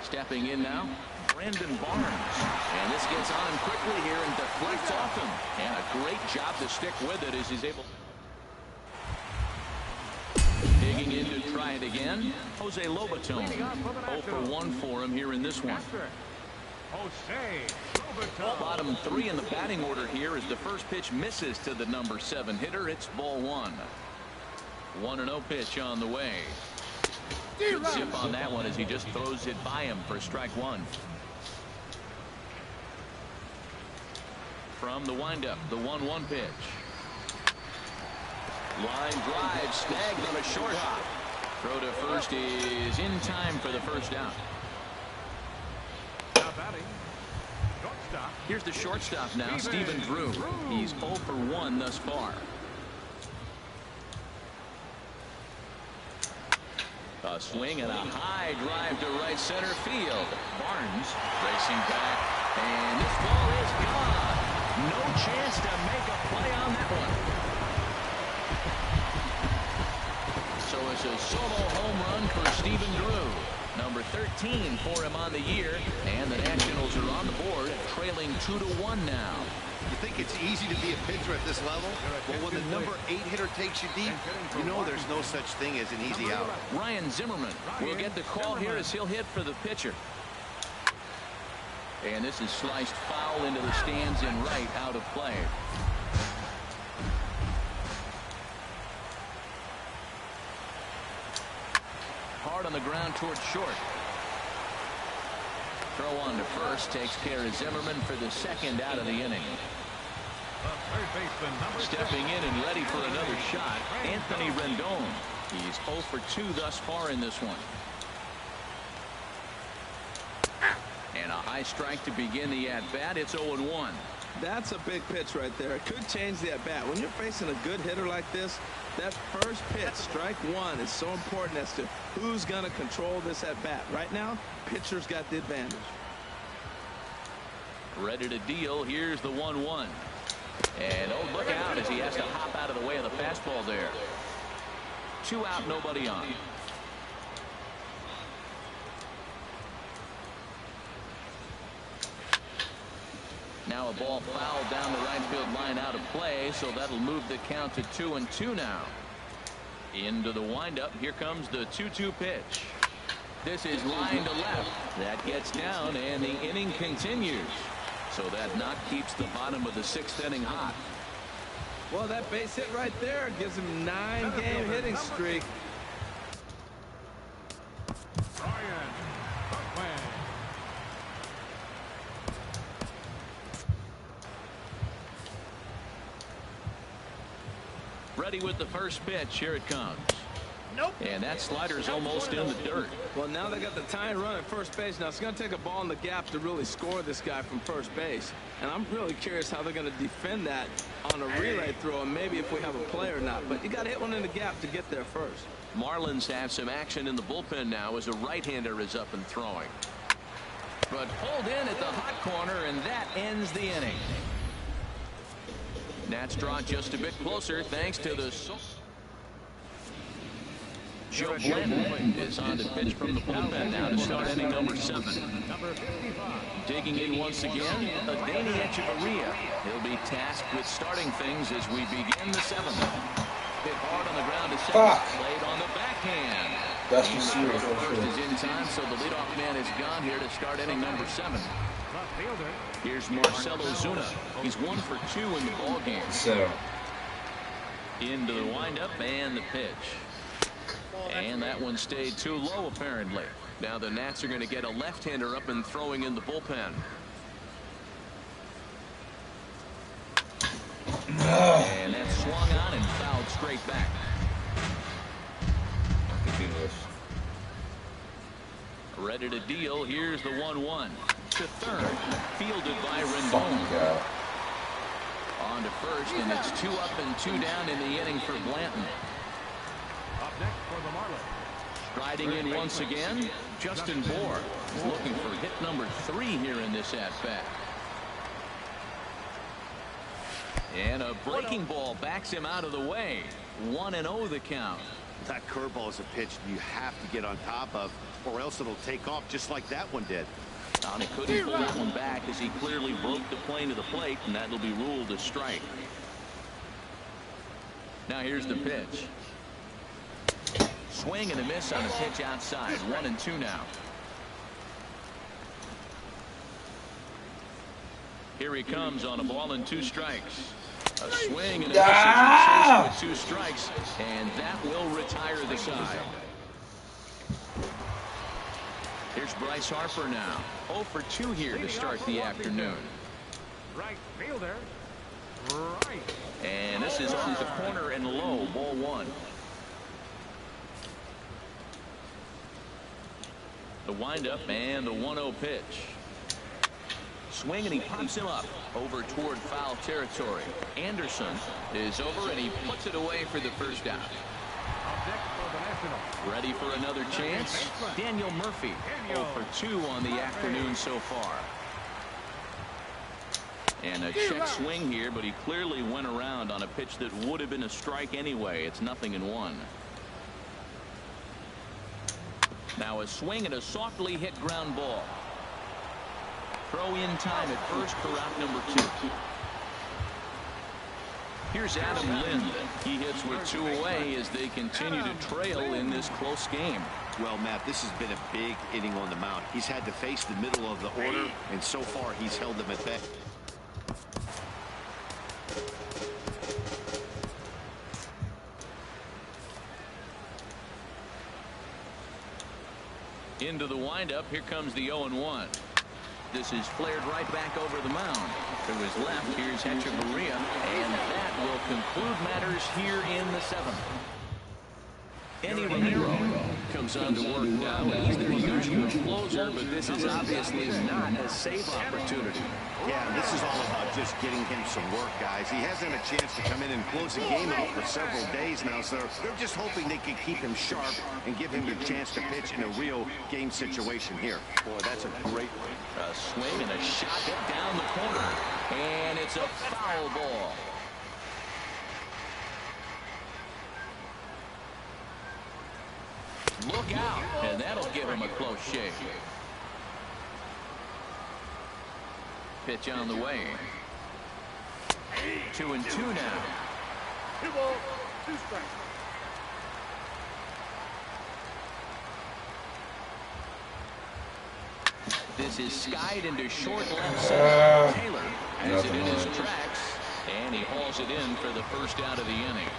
Stepping in now, Brandon Barnes. And this gets on him quickly here and deflects off him. And a great job to stick with it as he's able. Digging in to try it again, Jose Lobaton. 0 for 1 for him here in this one. Bottom 3 in the batting order here as the first pitch misses to the number 7 hitter. It's ball 1. 1-0 pitch on the way. Good zip on that one as he just throws it by him for strike 1. From the windup, the 1-1 pitch. Line drive snagged on a short hop. Throw to first is in time for the first out. Here's the shortstop now, Stephen Drew. He's 0 for 1 thus far. A swing and a high drive to right center field. Barnes racing back, and this ball is gone. No chance to make a play on that one. So it's a solo home run for Stephen Drew. Number 13 for him on the year, and the Nationals are on the board, trailing 2-1 now. You think it's easy to be a pitcher at this level? Well, when the number 8 hitter takes you deep, you know there's no such thing as an easy out. Ryan Zimmerman will get the call here as he'll hit for the pitcher. And this is sliced foul into the stands in right, out of play. Hard on the ground towards short. Throw on to first takes care of Zimmerman for the second out of the inning. Stepping in and ready for another shot, Anthony Rendon. He's 0 for 2 thus far in this one. And a high strike to begin the at-bat. It's 0-1. That's a big pitch right there. It could change the at-bat. When you're facing a good hitter like this, that first pitch, strike 1, is so important as to who's going to control this at-bat. Right now, pitcher's got the advantage. Ready to deal. Here's the 1-1. And oh, look out as he has to hop out of the way of the fastball there. 2 out, nobody on. Now a ball fouled down the right field line, out of play, so that'll move the count to 2-2 now. Into the windup. Here comes the 2-2 pitch. This is line to left. That gets down, and the inning continues. So that knock keeps the bottom of the 6th inning hot. Well, that base hit right there gives him 9-game hitting streak. Ready with the first pitch. Here it comes. And that slider's almost in the dirt. Well, now they got the tying run at first base. Now it's going to take a ball in the gap to really score this guy from first base. And I'm really curious how they're going to defend that on a relay throw, and maybe if we have a play or not. But you got to hit one in the gap to get there first. Marlins have some action in the bullpen now as a right-hander is up and throwing. But pulled in at the hot corner, and that ends the inning. Nats draw just a bit closer thanks to the... Joe Blanton is on to pitch from the bullpen now to start inning number 7. Digging in once again, Danny Echeverria. He'll be tasked with starting things as we begin the 7th. Hit hard on the ground to second. Played on the backhand. That's just serious. First is in time, so the leadoff man is gone here to start inning number 7. Here's Marcell Ozuna. He's 1 for 2 in the ball game. So into the windup and the pitch. And that one stayed too low, apparently. Now the Nats are going to get a left-hander up and throwing in the bullpen. And that swung on and fouled straight back. Ready to deal. Here's the 1-1. To third. Fielded by Rendon. On to first, and it's 2 up and 2 down in the inning for Blanton. Next for the Marlins. Striding in once again, Justin Bour is looking for hit number 3 here in this at-bat. And a breaking ball backs him out of the way. 1-0 the count. That curveball is a pitch you have to get on top of, or else it'll take off just like that one did. And he couldn't pull that one back as he clearly broke the plane to the plate, and that'll be ruled a strike. Now here's the pitch. Swing and a miss on a pitch outside. 1-2 now. Here he comes on a ball and 2 strikes. A swing and a miss with 2 strikes, and that will retire the side. Here's Bryce Harper now. 0 for 2 here to start the afternoon. Right fielder. Right. And this is off the corner and low. Ball 1. The windup and the 1-0 pitch. Swing and he pops him up over toward foul territory. Anderson is over and he puts it away for the first out. Ready for another chance. Daniel Murphy 0 for 2 on the afternoon so far. And a check swing here, but he clearly went around on a pitch that would have been a strike anyway. It's 0-1. Now a swing and a softly hit ground ball. Throw in time at first for out number 2. Here's Adam Lind. He hits with 2 away as they continue to trail in this close game. Well, Matt, this has been a big inning on the mound. He's had to face the middle of the order, and so far he's held them at bay. Into the windup. Here comes the 0-1. This is flared right back over the mound. To his left, here's Echeverria, and that will conclude matters here in the 7th. Eddie Romero comes on to work now. He's their usual closer, but this is obviously not a safe opportunity. Yeah, this is all about just getting him some work, guys. He hasn't had a chance to come in and close the game out for several days now, so they're just hoping they can keep him sharp and give him the chance to pitch in a real game situation here. Boy, that's a great one. A swing and a shot hit down the corner, and it's a foul ball. Look out, and that'll give him a close shave. Pitch on the way. 2-2 now. 2 balls, 2 strikes. This is skied into short left center. Taylor has it in his tracks, and he hauls it in for the first out of the inning.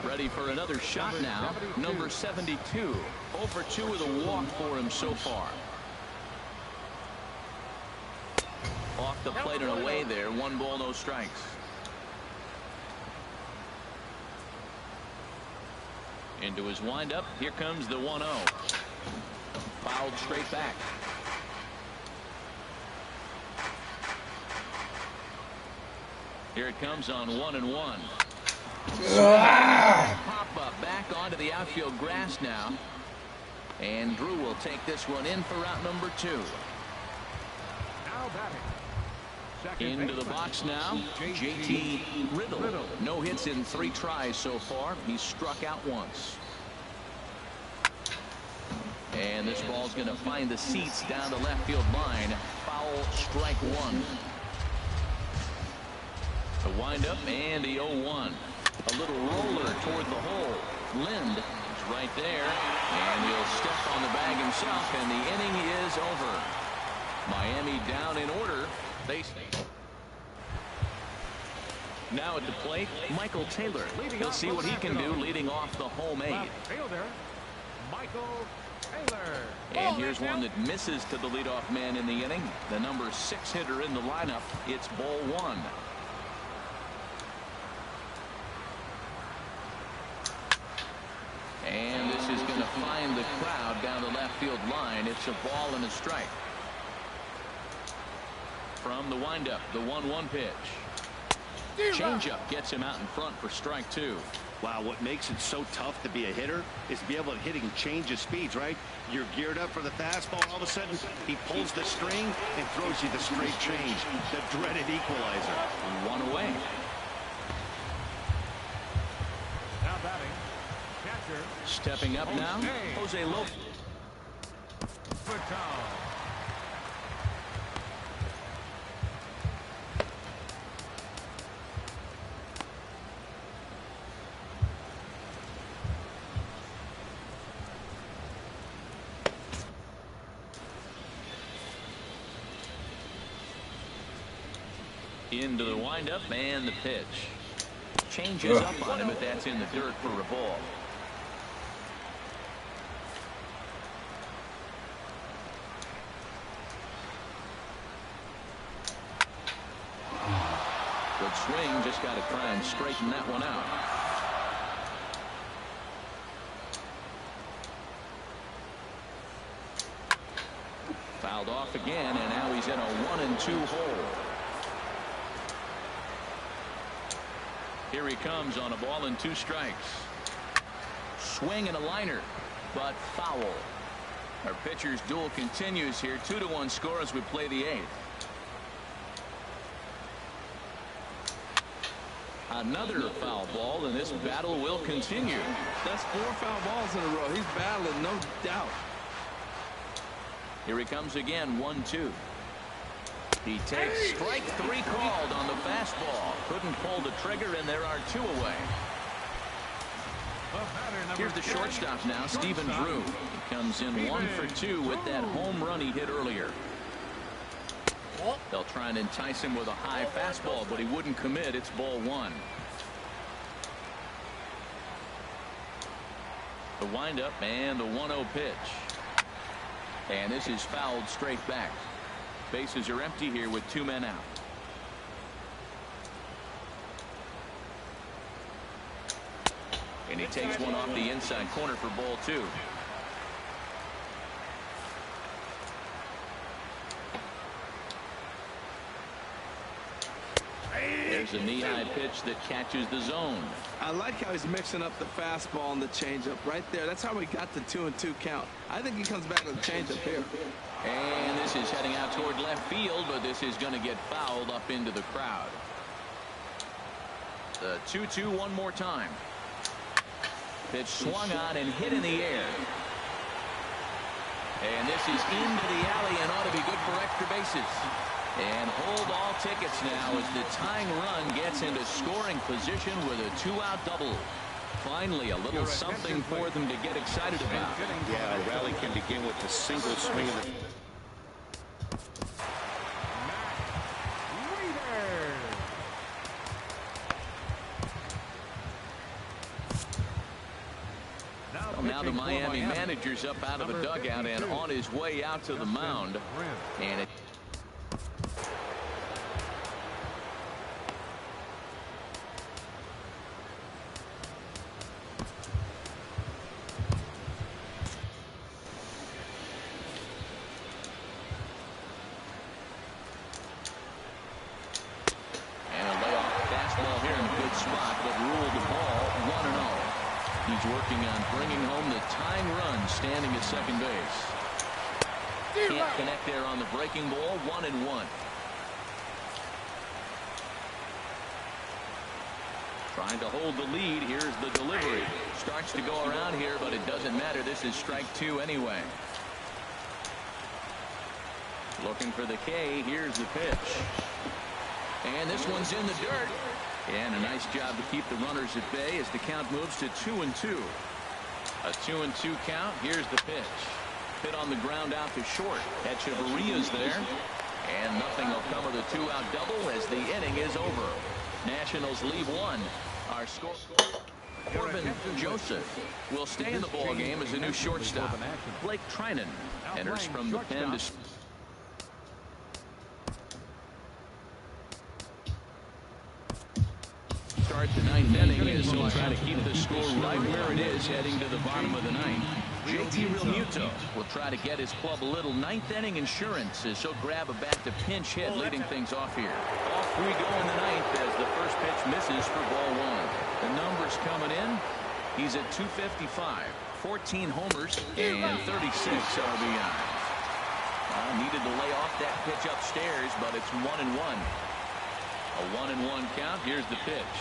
Ready for another shot now. Number 72. 0 for 2 with a walk for him so far. Off the plate and away there. 1 ball, no strikes. Into his windup. Here comes the 1-0. Fouled straight back. Here it comes on 1-1. Pop up back onto the outfield grass now. And Drew will take this one in for route number 2. Now batting. Into the box now, JT Riddle. No hits in 3 tries so far. He's struck out once. And this ball's going to find the seats down the left field line. Foul, strike 1. The windup and the 0-1. A little roller toward the hole. Lind is right there. And he'll step on the bag himself, and the inning is over. Miami down in order. Now at the plate, Michael Taylor. He'll see what he can do leading off the home 8. Fielder, Michael Taylor. And here's one that misses to the leadoff man in the inning. The number 6 hitter in the lineup. It's ball 1. And this is going to find the crowd down the left field line. It's a ball and a strike. From the windup, the 1-1 pitch. Changeup gets him out in front for strike 2. Wow, what makes it so tough to be a hitter is to be able to hitting change of speeds, right? You're geared up for the fastball. All of a sudden, he pulls the string and throws you the straight change, the dreaded equalizer. 1 away. Now batting, catcher. Stepping up now, Jose Lopez. Into the windup and the pitch. Changes up on him, but that's in the dirt for a ball. Good swing, just got to try and straighten that one out. Fouled off again, and now he's in a 1-2 hole. Here he comes on a ball and 2 strikes. Swing and a liner, but foul. Our pitcher's duel continues here. 2-1 score as we play the 8th. Another foul ball, and this battle will continue. That's 4 foul balls in a row. He's battling, no doubt. Here he comes again, 1-2. He takes strike 3 called on the fastball. Couldn't pull the trigger, and there are 2 away. Here's the shortstop now, Stephen Drew. He comes in 1 for 2 with that home run he hit earlier. They'll try and entice him with a high fastball, but he wouldn't commit. It's ball 1. The windup and the 1-0 pitch. And this is fouled straight back. Bases are empty here with 2 men out. And he takes one off the inside corner for ball 2. There's a knee-high pitch that catches the zone. I like how he's mixing up the fastball and the changeup right there. That's how we got the 2-2 count. I think he comes back with the changeup here. And this is heading out toward left field, but this is going to get fouled up into the crowd. The 2-2 one more time. Pitch swung on and hit in the air. And this is into the alley and ought to be good for extra bases. And hold all tickets now as the tying run gets into scoring position with a 2-out double. Finally, a little something for them to get excited about. Yeah, a rally can begin with a single swing of the... Well, now the Miami manager's up out of a dugout and on his way out to the mound. And it working on bringing home the tying run, standing at second base. Can't connect there on the breaking ball. 1-1. Trying to hold the lead. Here's the delivery. Starts to go around here, but it doesn't matter. This is strike 2 anyway. Looking for the K. Here's the pitch. And this one's in the dirt. And a nice job to keep the runners at bay as the count moves to 2-2. A 2-2 count. Here's the pitch. Hit on the ground out to short. Echeverria's there. And nothing will come of the 2-out double as the inning is over. Nationals leave 1. Our score. Corbin Joseph will stay in the ball game as a new shortstop. Blake Trinan enters from the pen to start the 9th inning as he'll try to keep the score right where it is heading to the bottom of the 9th. JT Realmuto will try to get his club a little 9th inning insurance as he'll grab a bat to pinch hit, leading things off here. Off we go in the 9th as the first pitch misses for ball 1. The numbers coming in. He's at 255, 14 homers, and 36 RBIs. Needed to lay off that pitch upstairs, but it's 1-1. A 1-1 count. Here's the pitch.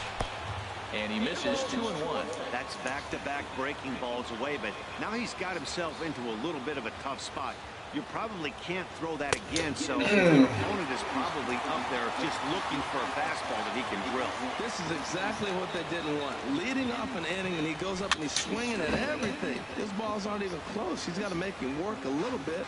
And he misses 2-1. That's back-to-back breaking balls away, but now he's got himself into a little bit of a tough spot. You probably can't throw that again, so the opponent is probably up there just looking for a fastball that he can drill. This is exactly what they didn't want. Leading off an inning, and he goes up and he's swinging at everything. His balls aren't even close. He's got to make him work a little bit.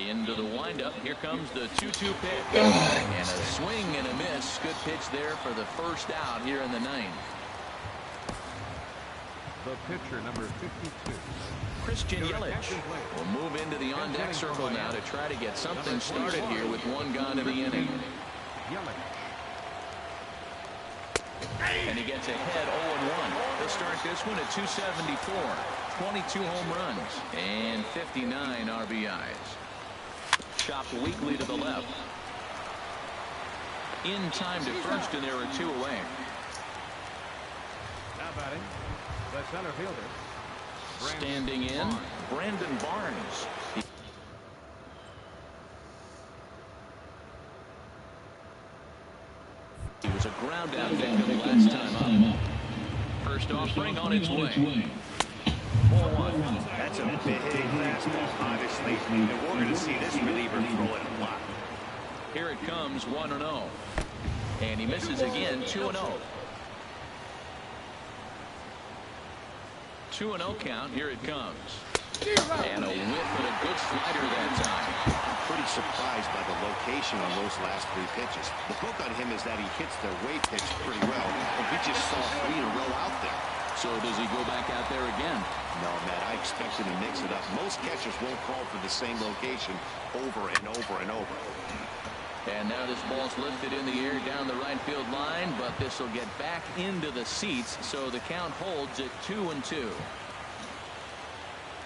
Into the windup. Here comes the 2-2 pitch. And a swing and a miss. Good pitch there for the first out here in the 9th. The pitcher, number 52. Christian Yelich will move into the on-deck circle now to try to get something started here with 1 gone in the inning. And he gets ahead 0-1. They'll start this one at 274. 22 home runs and 59 RBIs. Chopped weakly to the left. In time to first, and there are 2 away. Now batting, the center fielder. Standing in, Brandon Barnes. He was a ground out victim last time up. First offering on its way. 4-1. That's a big fastball, obviously, and we're going to see this reliever throw it a lot. Here it comes, 1-0. And he misses again, 2-0. 2-0 count. Here it comes. And a whiff and a good slider that time. I'm pretty surprised by the location on those last 3 pitches. The book on him is that he hits the way pitch pretty well, and we just saw 3 in a row out there. So does he go back out there again? No, Matt, I expect him to mix it up. Most catchers won't call for the same location over and over and over. And now this ball's lifted in the air down the right field line, but this will get back into the seats, so the count holds at 2-2.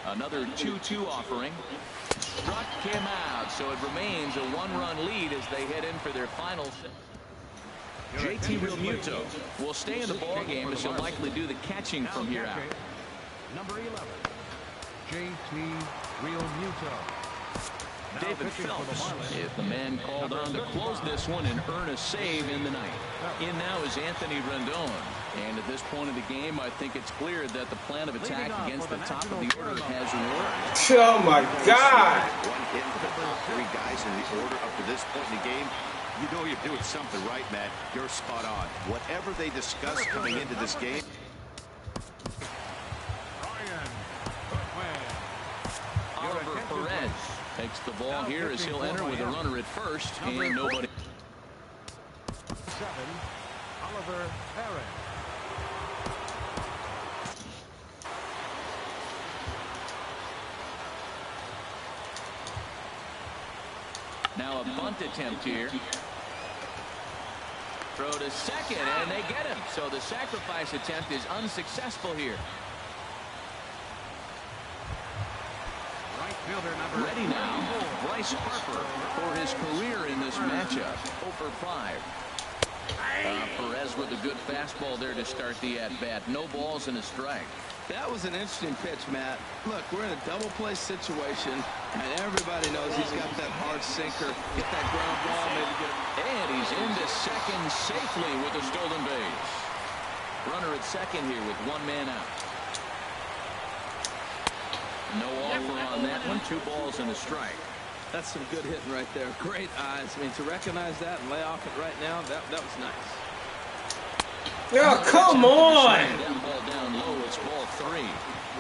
Another 2-2 offering. Struck him out, so it remains a 1-run lead as they head in for their final. JT Realmuto will stay in the ball game as he'll likely do the catching from here out. Number 11, JT Realmuto. David Phelps is the man called on to close this one and earn a save in the 9th. In now is Anthony Rendon. And at this point of the game, I think it's clear that the plan of attack against the top of the order has worked. Oh my God! One hit for the top 3 guys in the order up to this point in the game. You know you're doing something right, Matt. You're spot on. Whatever they discussed coming into this game. Oliver Perez takes the ball here as he'll enter with a runner at first and nobody. 7, Oliver Perez. Now a bunt attempt here. Throw to second, and they get him. So the sacrifice attempt is unsuccessful here. Right fielder number Ready now, Bryce Harper for his career in this matchup. 0 for 5. Perez with a good fastball there to start the at-bat. No balls and a strike. That was an interesting pitch, Matt. Look, we're in a double play situation, and everybody knows he's got that hard sinker. Get that ground ball, maybe get it. And he's into second safely with a stolen base. Runner at second here with one man out. No offer on that one. 2 balls and a strike. That's some good hitting right there. Great eyes. I mean, to recognize that and lay off it right now, that was nice. Oh, come on! That ball down low. It's ball 3.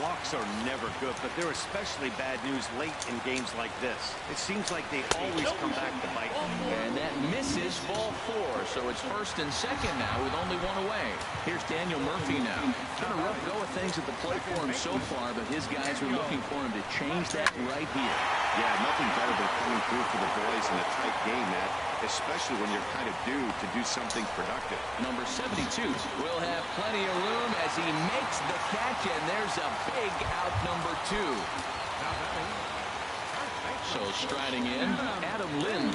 Walks are never good, but they're especially bad news late in games like this. It seems like they always come back to bite. And that misses ball 4. So it's first and second now with only one away. Here's Daniel Murphy now. Kind of rough go of things at the plate for him so far, but his guys are looking for him to change that right here. Yeah, nothing better than coming through for the boys in a tight game, Matt, especially when you're kind of due to do something productive. Number 72 will have plenty of room as he makes the catch, and there's a big out number 2. So striding in, Adam Lind,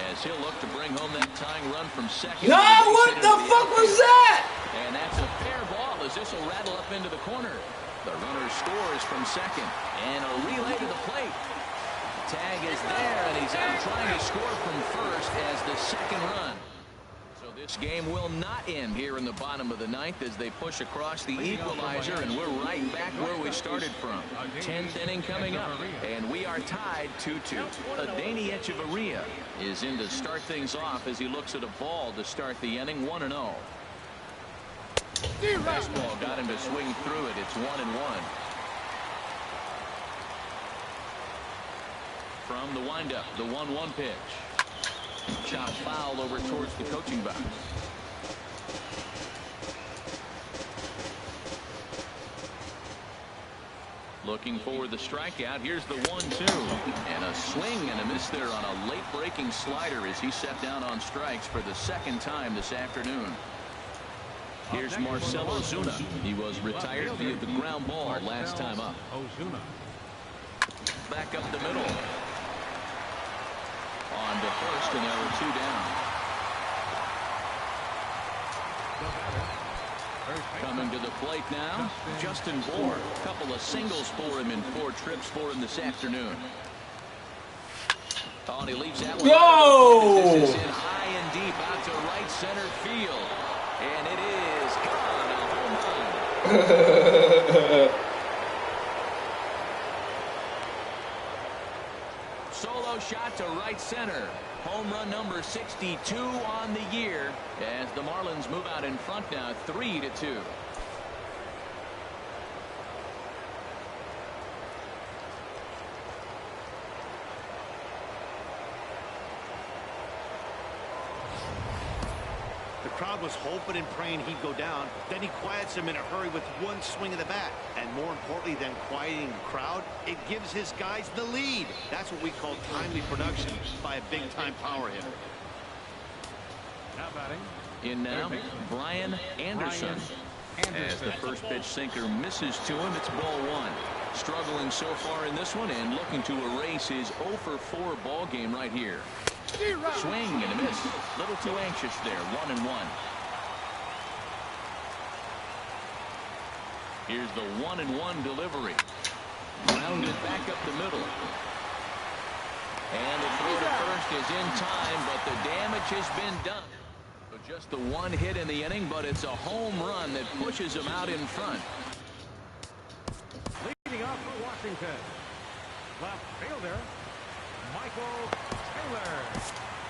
as he'll look to bring home that tying run from second. No, what the fuck was that? And that's a fair ball as this will rattle up into the corner. The runner scores from second, and a relay to the plate. Tag is there, and he's out trying to score from first as the second run. So this game will not end here in the bottom of the 9th as they push across the equalizer, and we're right back where we started from. 10th inning coming up, and we are tied 2-2. Adeiny Echeverria is in to start things off as he looks at a ball to start the inning, 1-0. Fastball got him to swing through it. It's 1-1. From the windup, the 1-1 pitch. Chop foul over towards the coaching box. Looking for the strikeout. Here's the 1-2. And a swing and a miss there on a late breaking slider as he set down on strikes for the second time this afternoon. Here's Marcell Ozuna. He was retired via the ground ball last time up. Back up the middle. On to first, and there were 2 down. Coming to the plate now, Justin Bour. A couple of singles for him in 4 trips for him this afternoon. Oh, and he leaves that one. Yo! This is in high and deep out to right center field. And it is gone. A home run. Solo shot to right center. Home run number 62 on the year as the Marlins move out in front now 3-2. The crowd was hoping and praying he'd go down. Then he quiets him in a hurry with one swing of the bat. And more importantly than quieting the crowd, it gives his guys the lead. That's what we call timely production by a big-time power hitter. Now batting. In now, Brian Anderson. As the first pitch sinker misses to him, it's ball 1. Struggling so far in this one and looking to erase his 0-for-4 ball game right here. Swing and a miss. Little too anxious there. 1-1. Here's the 1-1 delivery. Grounded back up the middle. And the throw to first is in time, but the damage has been done. So just the 1 hit in the inning, but it's a home run that pushes him out in front. Leading off for Washington. Left fielder, Michael Taylor.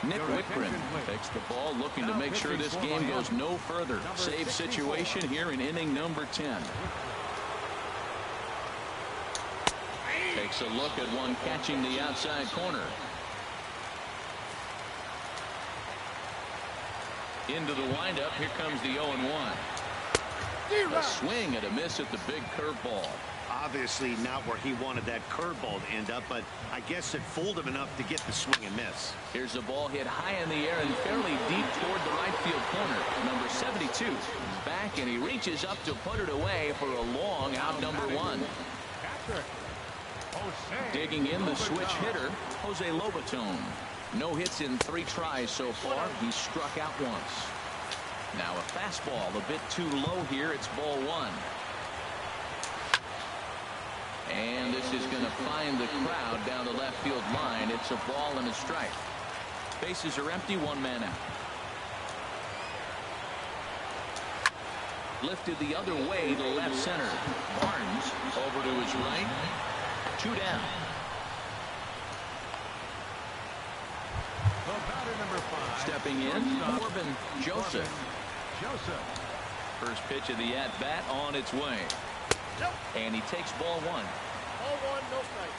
Nick Wickren takes the ball, looking to make sure this game goes no further. Save situation here in inning number 10. Takes a look at one catching the outside corner. Into the windup. Here comes the 0-1. A swing and a miss at the big curveball. Obviously not where he wanted that curveball to end up, but I guess it fooled him enough to get the swing and miss. Here's a ball hit high in the air and fairly deep toward the right field corner. Number 72 is back, and he reaches up to put it away for a long out number 1. Digging in the switch hitter, Jose Lobaton. No hits in 3 tries so far. He's struck out once. Now a fastball a bit too low here. It's ball one. And this is going to find the crowd down the left field line. It's a ball and a strike. Bases are empty, one man out. Lifted the other way to left center. Barnes over to his right. 2 down. The batter number 5. Stepping in, Corbin Joseph. First pitch of the at-bat on its way. And he takes ball one. Ball one, no strike.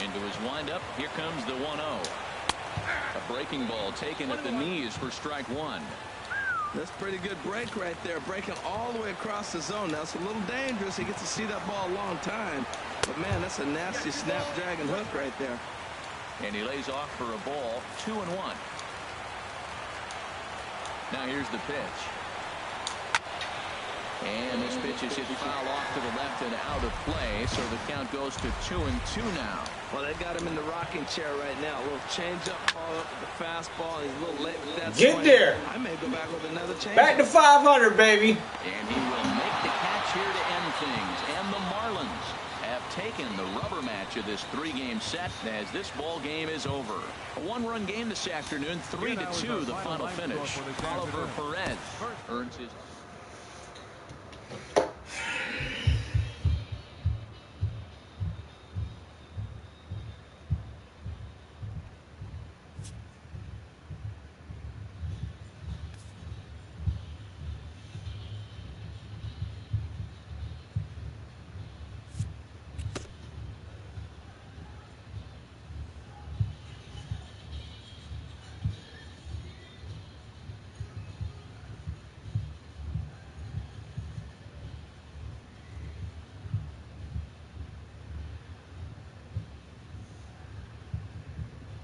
Into his windup. Here comes the 1-0. A breaking ball taken at the knees for strike one. That's a pretty good break right there. Breaking all the way across the zone. Now, it's a little dangerous. He gets to see that ball a long time. But, man, that's a nasty snapdragon hook right there. And he lays off for a ball. 2-1. Now here's the pitch. And this pitch is hit foul off to the left and out of play. So the count goes to 2-2 now. Well, they got him in the rocking chair right now. A little change-up ball up with the fastball. He's a little late with that Get swing. there. I may go back with another change. Back to 500, baby. And he will make the catch here to end things. And the Marlins have taken the rubber match of this 3-game set as this ball game is over. A 1-run game this afternoon, 3-2 the final finish. Oliver Perez earns his...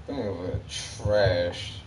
Thing of a trash.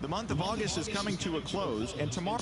The month of August is coming to a close, and tomorrow...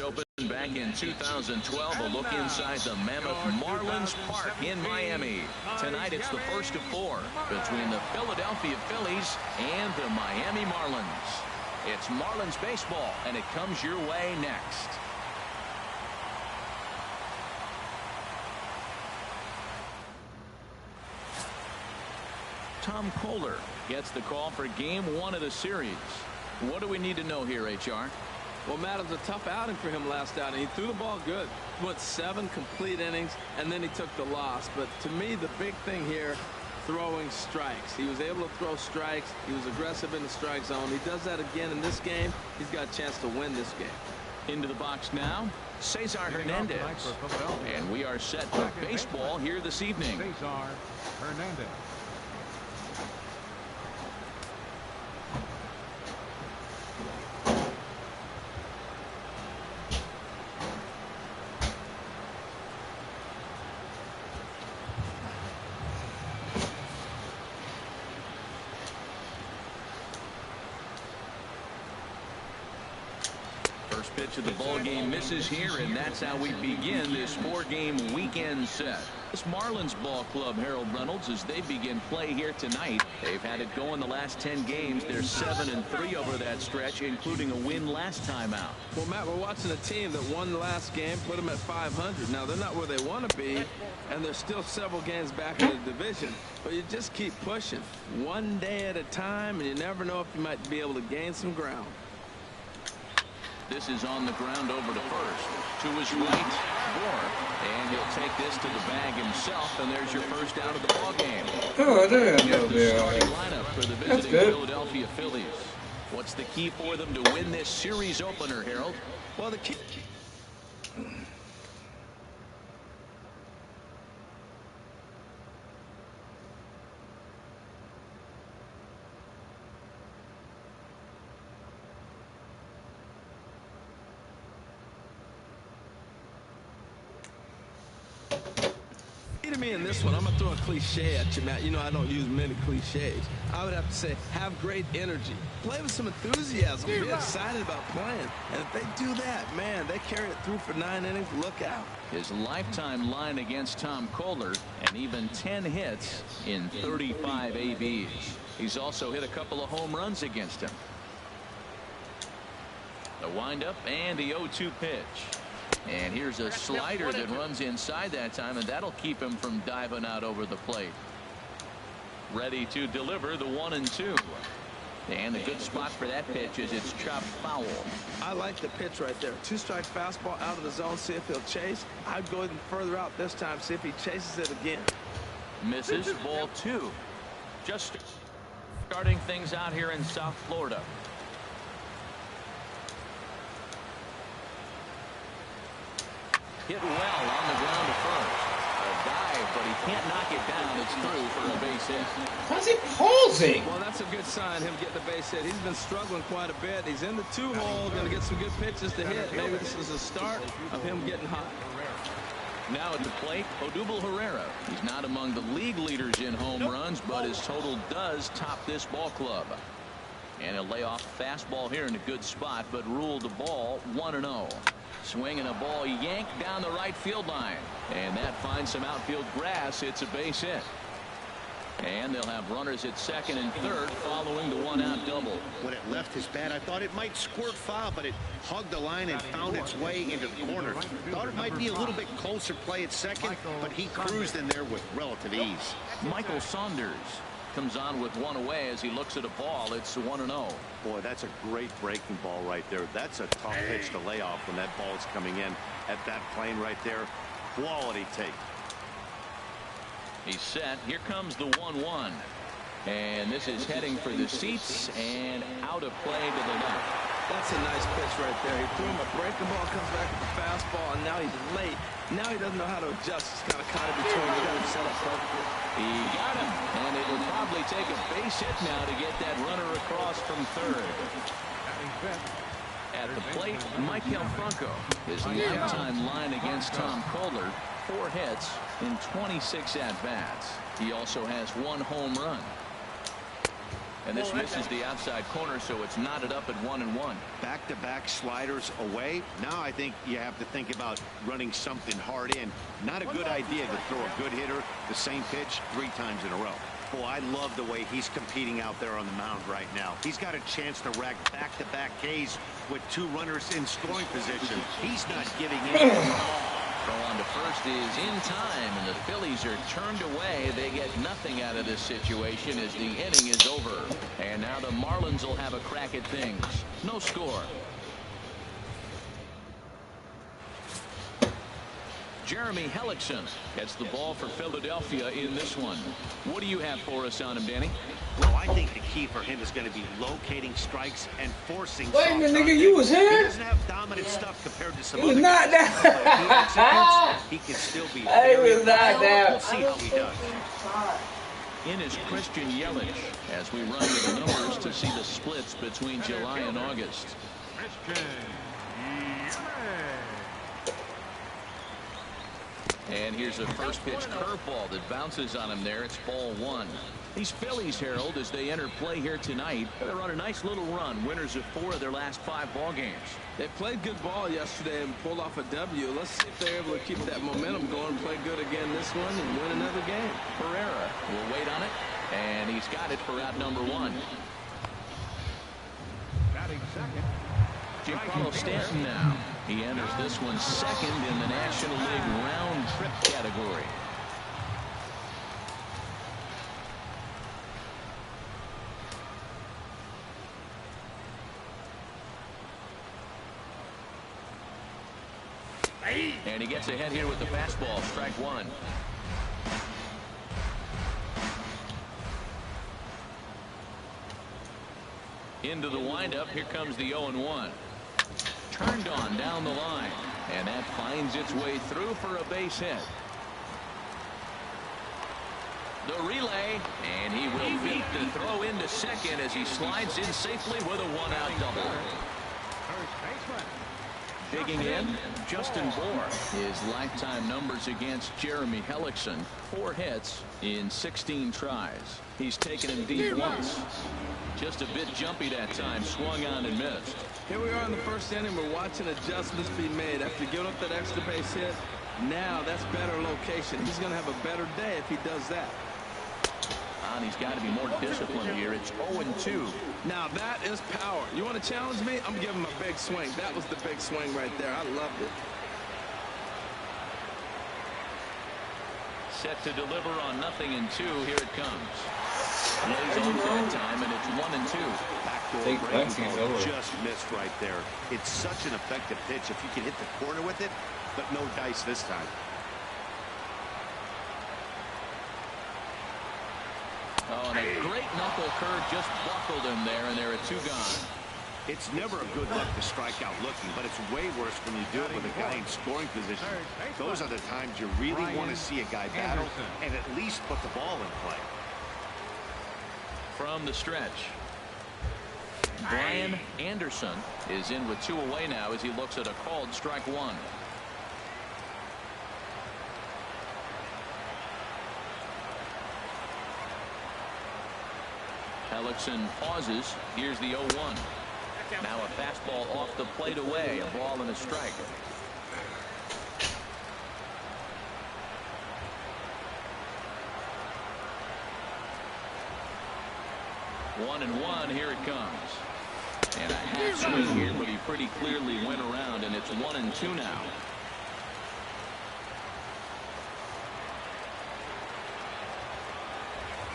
Opened back in 2012, a look inside the Mammoth Marlins Park in Miami. Tonight it's the first of 4 between the Philadelphia Phillies and the Miami Marlins. It's Marlins baseball, and it comes your way next. Tom Kohler gets the call for game 1 of the series. What do we need to know here, HR? Well, Matt, it was a tough outing for him last outing. He threw the ball good. Went 7 complete innings, and then he took the loss. But to me, the big thing here, throwing strikes. He was able to throw strikes. He was aggressive in the strike zone. He does that again in this game. He's got a chance to win this game. Into the box now, Cesar Hernandez. And we are set for baseball here this evening. Cesar Hernandez. Pitch of the ball game misses here, and that's how we begin this 4-game weekend set. This Marlins ball club, Harold Reynolds, as they begin play here tonight. They've had it going the last 10 games. They're 7-3 over that stretch, including a win last time out. Well, Matt, we're watching a team that won the last game, put them at 500. Now, they're not where they want to be, and they're still several games back in the division. But you just keep pushing one day at a time, and you never know if you might be able to gain some ground. This is on the ground over to first. To his right, Bohr. And he'll take this to the bag himself, and there's your first out of the ball game. Oh, there you go. The starting lineup for the visiting Philadelphia Phillies. What's the key for them to win this series opener, Harold? Well, the key... to me in this one, I'm going to throw a cliche at you, Matt. You know I don't use many cliches. I would have to say, have great energy. Play with some enthusiasm. Be excited about playing. And if they do that, man, they carry it through for 9 innings. Look out. His lifetime line against Tom Kohler, and even 10 hits in 35 ABs. He's also hit a couple of home runs against him. The windup and the 0-2 pitch. And here's a slider that runs inside that time, and that'll keep him from diving out over the plate. Ready to deliver the 1-2. And a good spot for that pitch is it's chopped foul. I like the pitch right there. 2-strike fastball out of the zone. See if he'll chase. I'd go even further out this time. See if he chases it again. Misses, ball 2. Just starting things out here in South Florida. Hit well on the ground to first. A dive, but he can't knock it down. It's through for a base hit. How's he pausing? Well, that's a good sign, him getting the base hit. He's been struggling quite a bit. He's in the 2-hole, going to get some good pitches to hit. Maybe this is the start of him getting hot. Now at the plate, Odubel Herrera. He's not among the league leaders in home runs, but his total does top this ball club. And he'll lay off fastball here in a good spot, but ruled the ball 1-0. Swinging a ball yanked down the right field line, and that finds some outfield grass. It's a base hit, and they'll have runners at second and third following the 1-out double. When it left his bat, I thought it might squirt foul, but it hugged the line and found its way into the corner. Thought it might be a little bit closer play at second, but he cruised in there with relative ease. Michael Saunders comes on with one away as he looks at a ball. It's 1-0. Boy, that's a great breaking ball right there. That's a tough pitch to lay off when that ball's coming in at that plane right there. Quality take. He's set. Here comes the 1-1. And this is heading for the seats and out of play to the left. That's a nice pitch right there. He threw him a breaking ball, comes back with the fastball, and now he's late. Now he doesn't know how to adjust. He's kind of caught in between. He got him set up perfectly. He got him, and it will probably take a base hit now to get that runner across from third. At the plate, Michael Franco. His lifetime line against Tom Kohler, 4 hits in 26 at-bats. He also has 1 home run. And this misses the outside corner, so it's knotted up at 1-1. Back-to-back sliders away. Now I think you have to think about running something hard in. Not a good idea to throw a good hitter the same pitch 3 times in a row. Boy, I love the way he's competing out there on the mound right now. He's got a chance to rack back-to-back Ks with 2 runners in scoring position. He's not giving in. Throw on to first is in time, and the Phillies are turned away. They get nothing out of this situation as the inning is over. And now the Marlins will have a crack at things. No score. Jeremy Hellickson gets the ball for Philadelphia in this one. What do you have for us on him, Danny? Well, I think the key for him is going to be locating strikes and forcing. Wait a minute, nigga, you was here? He doesn't have dominant stuff compared to some He was other not guys. down. He can still be. He was not down. We'll see how he does. In is Christian Yelich as we run to the numbers to see the splits between July and August. And here's a first pitch curveball that bounces on him there. It's ball 1. These Phillies, Harold, as they enter play here tonight, they're on a nice little run. Winners of 4 of their last 5 ball games. They played good ball yesterday and pulled off a W. Let's see if they're able to keep that momentum going, play good again this one, and win another game. Herrera will wait on it, and he's got it for out number 1. Batting second. Giancarlo Stanton now. He enters this one second in the National League round trip category. And he gets ahead here with the fastball, strike 1. Into the windup, here comes the 0-1. Turned on down the line, and that finds its way through for a base hit. The relay, and he will beat the throw into second as he slides in safely with a 1-out double. Digging in, Justin Bohr. His lifetime numbers against Jeremy Hellickson. 4 hits in 16 tries. He's taken him deep once. Just a bit jumpy that time. Swung on and missed. Here we are in the first inning. We're watching adjustments be made. After giving up that extra base hit, now that's better location. He's going to have a better day if he does that. And he's got to be more disciplined here. It's 0-2. Now that is power. You want to challenge me? I'm giving him a big swing. That was the big swing right there. I loved it. Set to deliver on 0-2. Here it comes. Lays on that time, and it's 1-2. Backdoor breaking just missed right there. It's such an effective pitch if you can hit the corner with it, but no dice this time. Oh, and a great knuckle curve just buckled him there, and there are 2 gone. It's never a good look to strike out looking, but it's way worse when you do it with a guy in scoring position. Those are the times you really want to see a guy battle and at least put the ball in play. From the stretch, Brian Anderson is in with 2 away now as he looks at a called strike 1. Hellickson pauses. Here's the 0-1. Now a fastball off the plate away. A ball and a strike. One and one. Here it comes. And a half swing here, but he pretty clearly went around, and it's 1-2 now.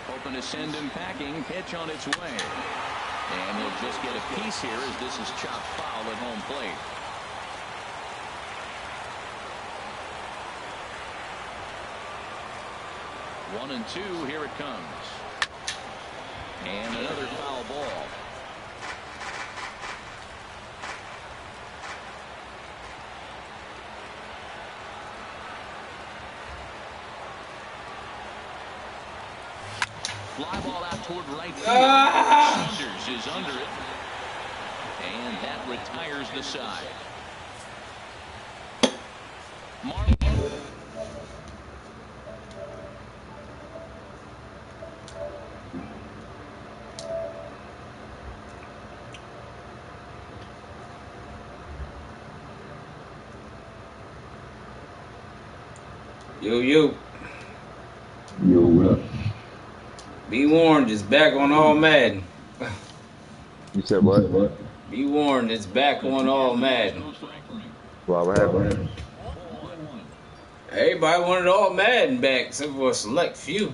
Hoping to send him packing. Pitch on its way. And he'll just get a piece here as this is chopped foul at home plate. One and two. Here it comes. And another foul ball. Fly ball out toward right field. Sanders is under it. And that retires the side. Marlon. Yo. What up? Be warned, it's back on all Madden. You said what? Be warned, it's back on all Madden. Well, what happened? Everybody wanted all Madden back, except for a select few.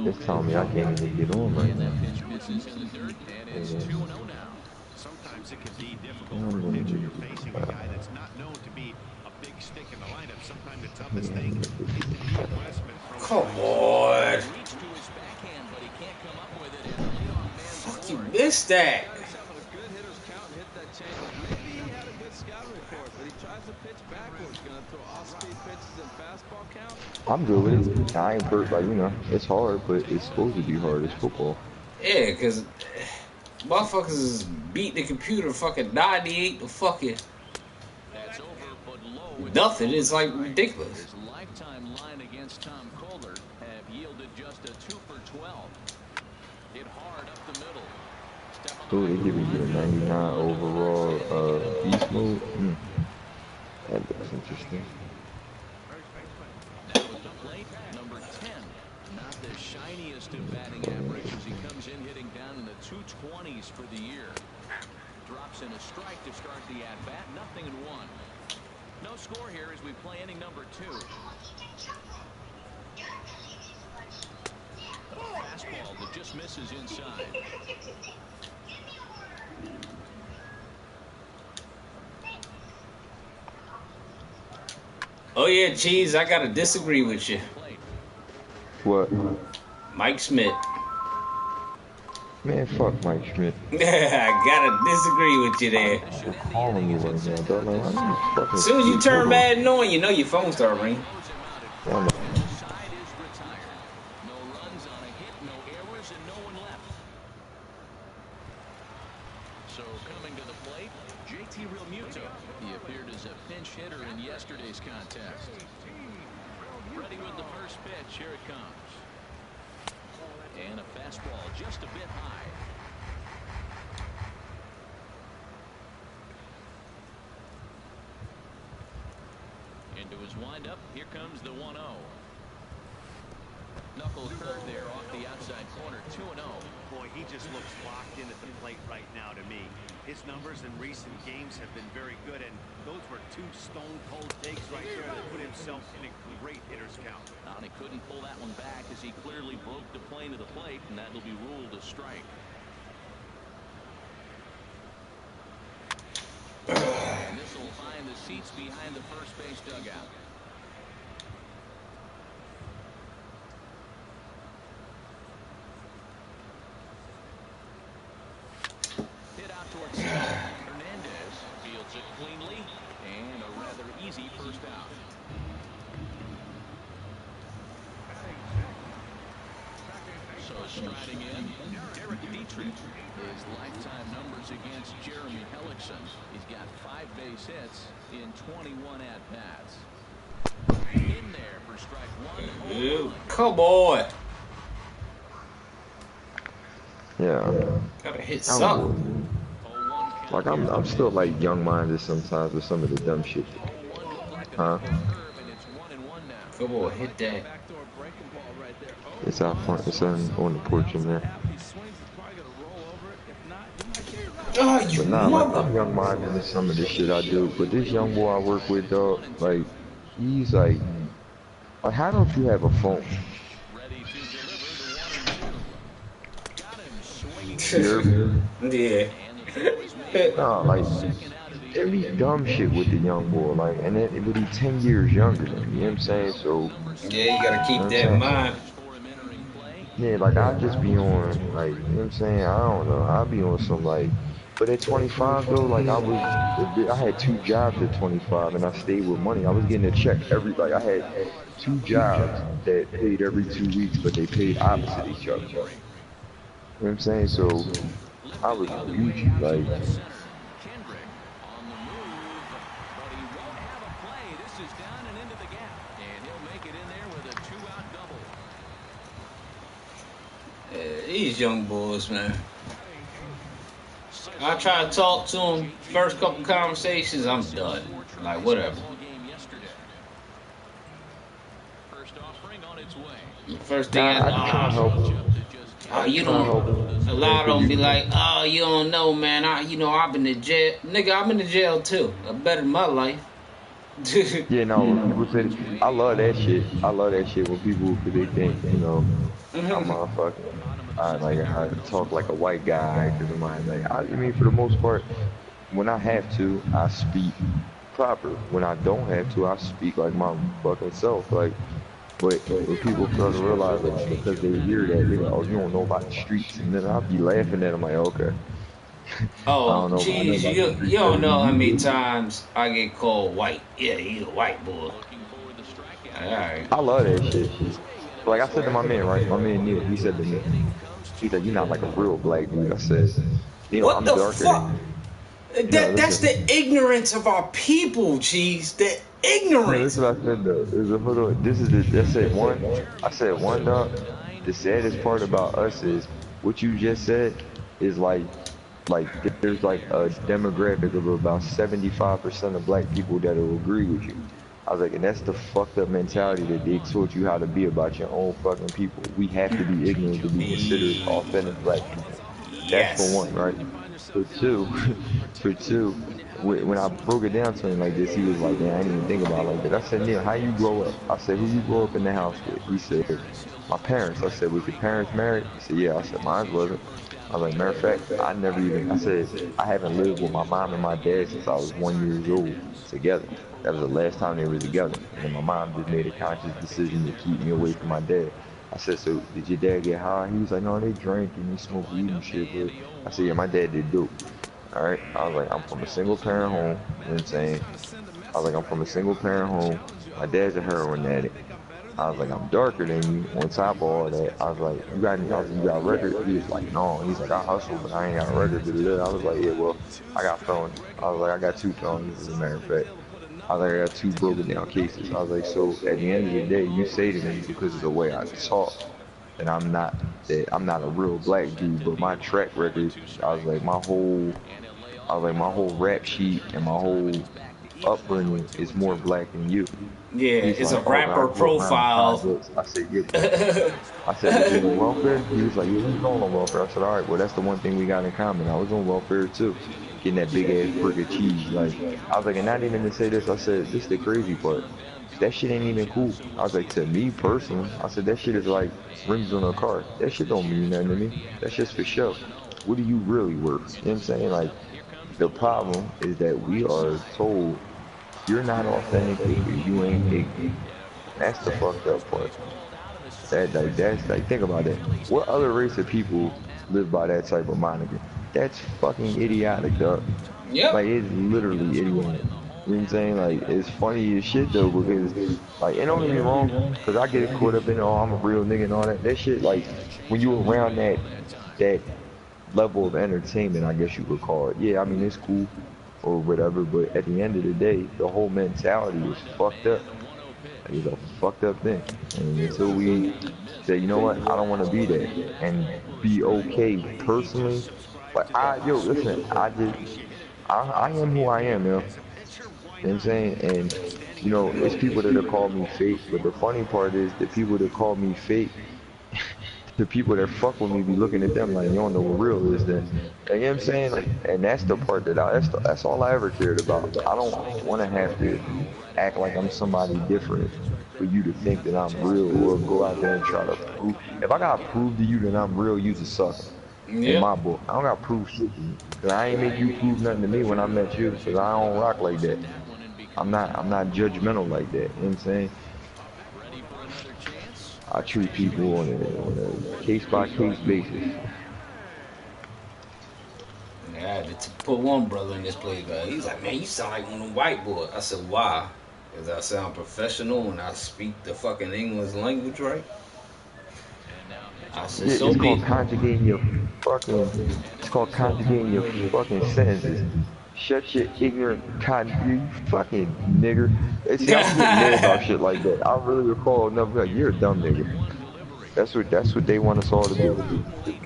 It's telling me I can't even get on right now. Sometimes it can be difficult for a pitcher. You're facing a guy that's not known to be a big stick in the lineup. Sometimes the toughest thing is to beat Westman from. Come on. Fuck, you missed that. I'm good with it. I ain't hurt, like, you know, it's hard, but it's supposed to be hard. It's football. Yeah, because motherfuckers is beat the computer fucking 98 to fucking nothing. It's like ridiculous. His lifetime line against Tom Kohler have yielded just a 2 for 12. Hit hard up the middle. So they give me a 99 overall beast mode. That looks interesting. Now at the plate, number 10. Not the shiniest of batting averages. He comes in hitting down in the 220s for the year. Drops in a strike to start the at-bat. 0-1. No score here as we play inning number 2. A fastball that just misses inside. Oh yeah, Cheese, I gotta disagree with you. What? Mike Schmidt. Man, fuck Mike Schmidt. I gotta disagree with you there. Calling me right now, dog. As soon as you turn Madden on, you know your phone start ringing. Yeah, So coming to the today's contest. Ready with the first pitch. Here it comes. And a fastball just a bit high. Into his windup. Here comes the 1-0. Knuckle hook there off the outside corner. 2-0. Boy, he just looks locked in at the plate right now to me. His numbers in recent games have been very good, and those were two stone-cold takes right there that put himself in a great hitter's count. And he couldn't pull that one back as he clearly broke the plane of the plate, and that will be ruled a strike. And this will find the seats behind the first base dugout. Hit out towards center. Hernandez fields it cleanly, and a rather easy first out. So striding in, Derek Dietrich. His lifetime numbers against Jeremy Hellickson. He's got 5 base hits in 21 at-bats. In there for strike 1. Ew, come on. Yeah. Gotta hit something. Like I'm still like young-minded sometimes with some of the dumb shit. Huh? Come on, hit that. It's out front. It's on the porch in there. Oh, you But nah, mother. like, I'm young-minded in some of the shit I do. But this young boy I work with, dog, like, he's like, how don't you have a phone? Yeah. Nah, like, every dumb shit with the young boy, like, and then but he's 10 years younger than me, you know what I'm saying? So, Yeah, you gotta keep you know that in mind. yeah, like, I'll just be on, like, you know what I'm saying? I don't know, I'll be on some, like, but at 25, though, like, I had 2 jobs at 25, and I stayed with money. I was getting a check like, I had 2 jobs that paid every 2 weeks, but they paid opposite each other. You know what I'm saying? So, I was huge, like, These young boys, man. I try to talk to them. First couple conversations, I'm done. Like, whatever. First thing you don't. A lot of them be like, oh, you don't know, man. I've been to jail. Nigga, I'm in the jail too. I better my life. yeah, no, when people say, I love that shit. I love that shit when people, they think, you know, I'm motherfucking, I talk like a white guy, cause I'm like, I mean, for the most part, when I have to, I speak proper. When I don't have to, I speak like my fucking self, like, but when people start to realize, like, because they hear that, they go, oh, you don't know about the streets, and then I'll be laughing at them like, okay. Oh, jeez, you don't know how many times I get called white. Yeah, he's a white boy. Alright. I love that shit. Like I said to my man, right? My man Neil, he said to me, he said, you're not like a real black dude. I said, What I'm the darker fuck? than you. That's the ignorance of our people, jeez. The ignorance. This is what I said though. Hold on. I said one, dog. The saddest part about us is what you just said is like there's like a demographic of about 75% of black people that will agree with you. I was like, and that's the fucked up mentality that they taught you how to be about your own fucking people. We have to be ignorant to be considered authentic black people. That's for one, right? For two, when I broke it down to him like this, he was like, man, I didn't even think about it like that. I said, Neil, how you grow up? I said, who you grow up in the house with? He said, my parents. I said, was your parents married? He said, yeah. I said, mine wasn't. I was like, matter of fact, I said, I haven't lived with my mom and my dad since I was 1 year old together. That was the last time they were together. And then my mom just made a conscious decision to keep me away from my dad. I said, so did your dad get high? He was like, no, they drank and they smoked weed and shit. But I said, yeah, my dad did dope. All right. I was like, I'm from a single parent home. You know what I'm saying? I was like, I'm from a single parent home. My dad's a heroin addict. I was like, I'm darker than you. On top of all that, I was like, you got any house? You got a record? He was like, no. He's like, I hustle, but I ain't got a record. I was like, yeah, well, I got felonies. I was like, I got 2 felonies, as a matter of fact. I was like, I got 2 broken down cases. I was like, so at the end of the day, you say to me because of the way I talk that I'm not a real black dude, but my track record, I was like, my whole rap sheet and my whole upbringing is more black than you. Yeah, He's it's a like, oh, but I rapper grew up around the profile. projects. I said, yeah, I said, was you on welfare? He was like, yeah, we was all on welfare. I said, all right, well, that's the one thing we got in common. I was on welfare too, getting that big ass brick of cheese. Like, I was like, and not even to say this, I said, this the crazy part. That shit ain't even cool. I was like, to me personally, I said, that shit is like rims on a car. That shit don't mean nothing to me. That's just for show. What are you really worth? You know what I'm saying? Like, the problem is that we are told you're not authentic if you ain't ignorant. That's the fucked up part. That's like, think about that. What other race of people live by that type of moniker? That's fucking idiotic, dog. Yep. Like, it's literally idiotic. You know what I'm saying? Like, it's funny as shit though, because like, and don't get me wrong, because I get caught up in, oh, I'm a real nigga and all that. That shit, like, when you around that level of entertainment, I guess you could call it. Yeah, I mean, it's cool or whatever, but at the end of the day, the whole mentality is fucked up. Like, it's a fucked up thing. And until we say, you know what, I don't want to be that and be okay personally. Like, yo, listen, I am who I am, yo. You know what I'm saying? And, you know, it's people that have called me fake, but the funny part is the people that call me fake, the people that fuck with me be looking at them like, you don't know what real is then. You know what I'm saying? Like, and that's the part that that's all I ever cared about. I don't want to have to act like I'm somebody different for you to think that I'm real or go out there and try to prove. If I gotta prove to you that I'm real, you's a sucker. In Yep. my book, I don't gotta prove shit to you. Cause I ain't make you prove nothing to me when I met you. Cause I don't rock like that. I'm not judgmental like that. You know what I'm saying? I treat people on a case by case basis. I had to put one brother in this place, but he's like, man, you sound like one of them white boys. I said, why? Because I sound professional and I speak the fucking English language right. I said, Yeah, so it's be called it. conjugating your fucking. It's called conjugating your fucking sentences. Shut your ignorant you fucking nigger. And see, I don't get mad about shit like that. I really recall enough like, you're a dumb nigga. That's what they want us all to do.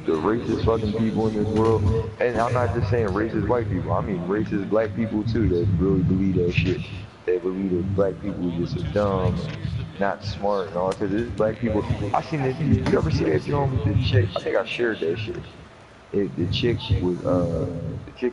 The racist fucking people in this world, and I'm not just saying racist white people. I mean racist black people too that really believe that shit. They believe that black people just are dumb and not smart and all. Because there's black people. I seen it. You ever see that joint with the chick? I think I shared that shit. The chick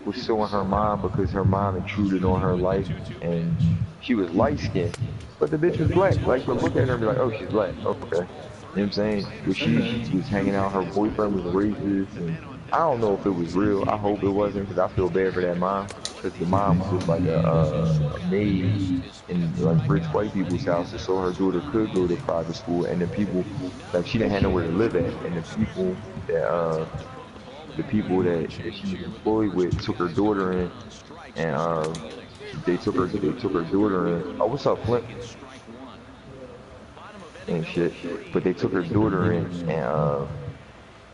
was suing her mom because her mom intruded on her life and she was light skinned, but the bitch was black. Like, you'll look at her and be like, oh, she's black. Okay. You know what I'm saying? But she was hanging out. Her boyfriend was racist, and I don't know if it was real. I hope it wasn't, because I feel bad for that mom. Because the mom was just like a maid in like rich white people's houses, so her daughter could go to private school, and the people, like, she didn't have nowhere to live at, and the people that she was employed with took her daughter in, and they took her daughter in. Oh, what's up, Flint? And shit. But they took her daughter in and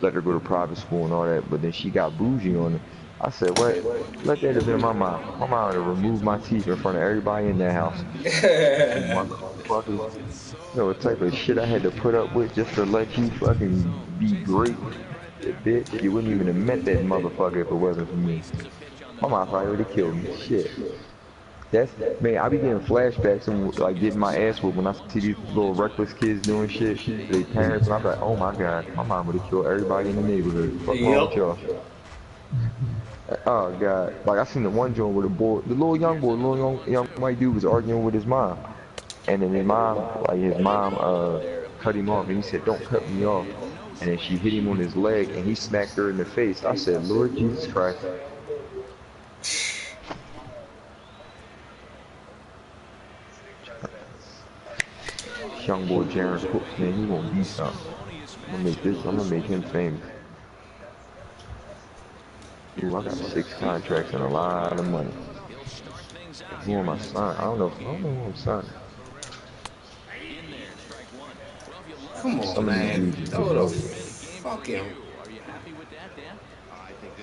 let her go to private school and all that. But then she got bougie on it. I said, what? Let that have been my mom. My mom would have removed my teeth in front of everybody in that house. You motherfuckers. You know what type of shit I had to put up with just to let you fucking be great? Bitch, you wouldn't even have met that motherfucker if it wasn't for me. My mom probably would have killed me. Shit. That's, man, I be getting flashbacks and like getting my ass whooped when I see these little reckless kids doing shit to their parents, and I'm like, oh my god, my mom would have killed everybody in the neighborhood. Fuck wrong with Yep. y'all? Oh god, like I seen the one joint with a boy, the little young boy, little young white dude was arguing with his mom, and then his mom cut him off, and he said, don't cut me off, and then she hit him on his leg, and he smacked her in the face. I said, Lord Jesus Christ. Young boy Jaron Cooks, man, he gonna be something. I'm gonna make him famous. Ooh, I got 6 contracts and a lot of money. Who am I signing? I don't know who I'm signing. Come on, Some of these man. dudes is Throw getting the old. fucking.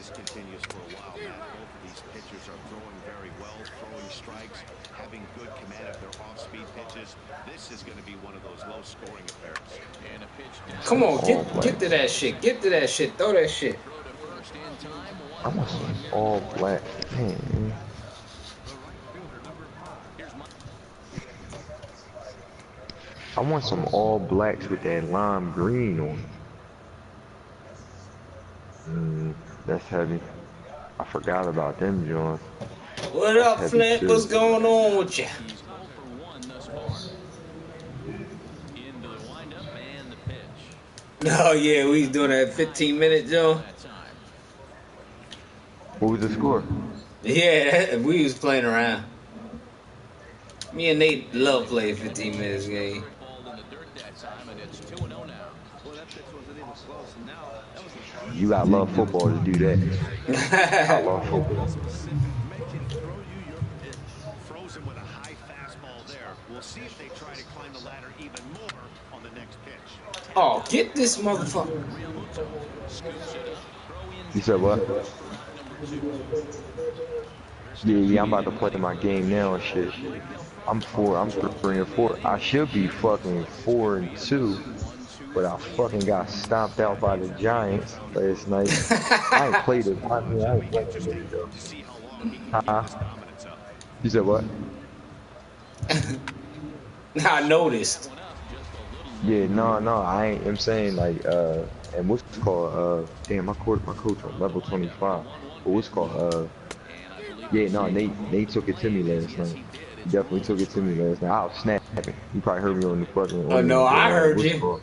this continues for a while now. Both of these pitchers are throwing very well, throwing strikes, having good command of their off-speed pitches. This is going to be one of those low-scoring affairs. And a pitch Come on, get to that shit. Get to that shit. Throw that shit. throw to first in time. I want some all black. Man. I want some all blacks with that lime green on it. That's heavy. I forgot about them, John. What up, Flint? What's going on with you? He's 0 for 1 thus far. Into the windup and the pitch. Oh yeah, we was doing that 15-minute, Joe. That time. What was the score? Yeah, we was playing around. Me and Nate love playing 15 minutes game. Ball in the dirt that time, and it's 2-0 now. Well, that pitch wasn't even close. And now that was a You gotta love football to do that. I love football. Make him throw you your pitch. Froze him with a high fastball there. We'll see if they try to climb the ladder even more on the next pitch. Oh, get this motherfucker. You said what? Yeah, I'm about to play my game now and shit. I'm 3 and 4. I should be fucking 4 and 2, but I fucking got stomped out by the Giants last night. I ain't played it. I ain't played it though. You said what? I noticed. Yeah, no, I ain't. I'm saying like, and what's it called? Damn, my coach on level 25. But what's it called? Yeah, no, Nate took it to me last night. He definitely took it to me last night. I was snapping. You probably heard me on the fucking. Oh no, I heard you.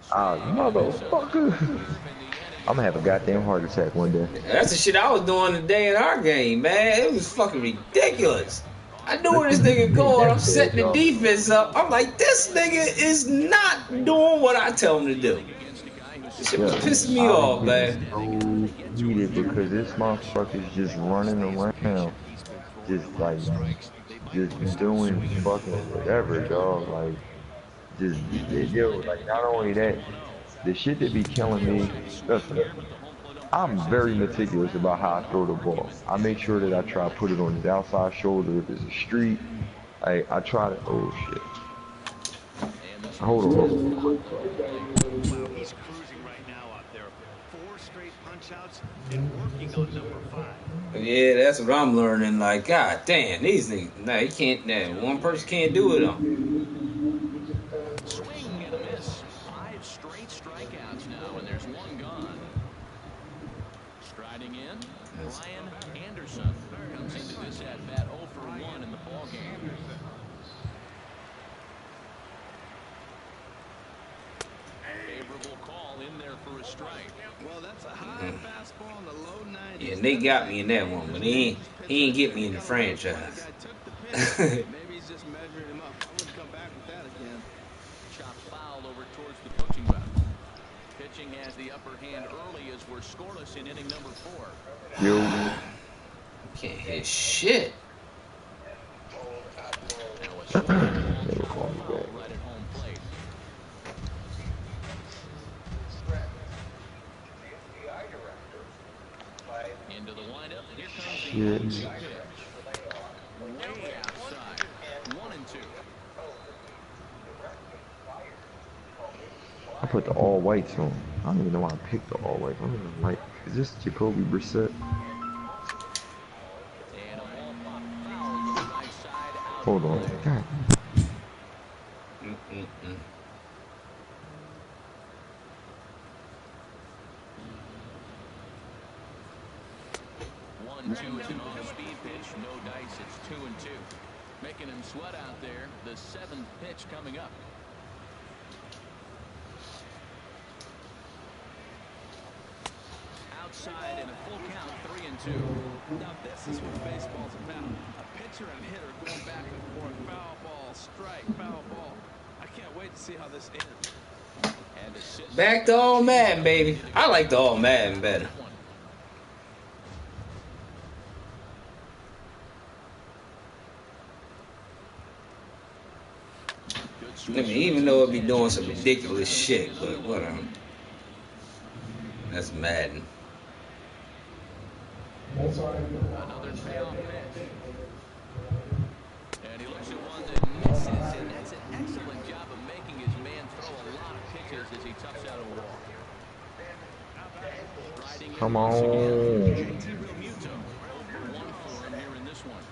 Motherfucker. I'm gonna have a goddamn heart attack one day. That's the shit I was doing today in our game, man. It was fucking ridiculous. I knew where this nigga going. I'm setting the defense up. I'm like, this nigga is not doing what I tell him to do. This shit was pissing me off, man. So heated because this motherfucker's just running around, just doing fucking whatever, dog. Like, like not only that, the shit that be killing me. Listen, I'm very meticulous about how I throw the ball. I make sure that I try to put it on his outside shoulder if it's a street. I try to. Oh shit. Hold on. Wow, he's cruising right now out there. 4 straight punch-outs and working on number 5. Yeah, that's what I'm learning. Like, god damn, these niggas. Nah, you can't. Nah, one person can't do it on. Swing and a miss. 5 straight strikeouts now, and there's 1 gone. Striding in, Ryan Anderson comes into this at bat 0 for 1 in the ball game. Favorable call in there for a strike. Well, that's a high fastball on the low 90s. Yeah, they got me in that one, but he ain't get me in the franchise. Maybe he's just measuring him up. I wouldn't come back with that again. Chop foul over towards the coaching box. Pitching has the upper hand early as we're scoreless in inning number 4. Yo. Can't hit shit. Now a strike. Right at home plate. Into the windup. Here comes the 0-2 pitch. Way outside. 1-2. I put the all whites on. I don't even know why I picked the all whites. I don't even like. Is this Jacoby Brissett? And a ball pop foul to the right side. Out. Hold on. God. 1-2 is an off-speed pitch. No dice. It's 2-2. Making him sweat out there. The 7th pitch coming up. Outside in a full count, 3-2. Now this is what baseball's about. A pitcher and hitter going back and forth. Foul ball, strike, foul ball. I can't wait to see how this ends. And a sit. Back to all Madden, baby. I like the all Madden better. I mean, even though it be doing some ridiculous shit, but whatever. That's Madden. Another payoff pitch. And he looks at one that misses, and that's an excellent job of making his man throw a lot of pitches as he toughs out a walk. Come on. JT Realmuto, 0-for-1 for him here in this one.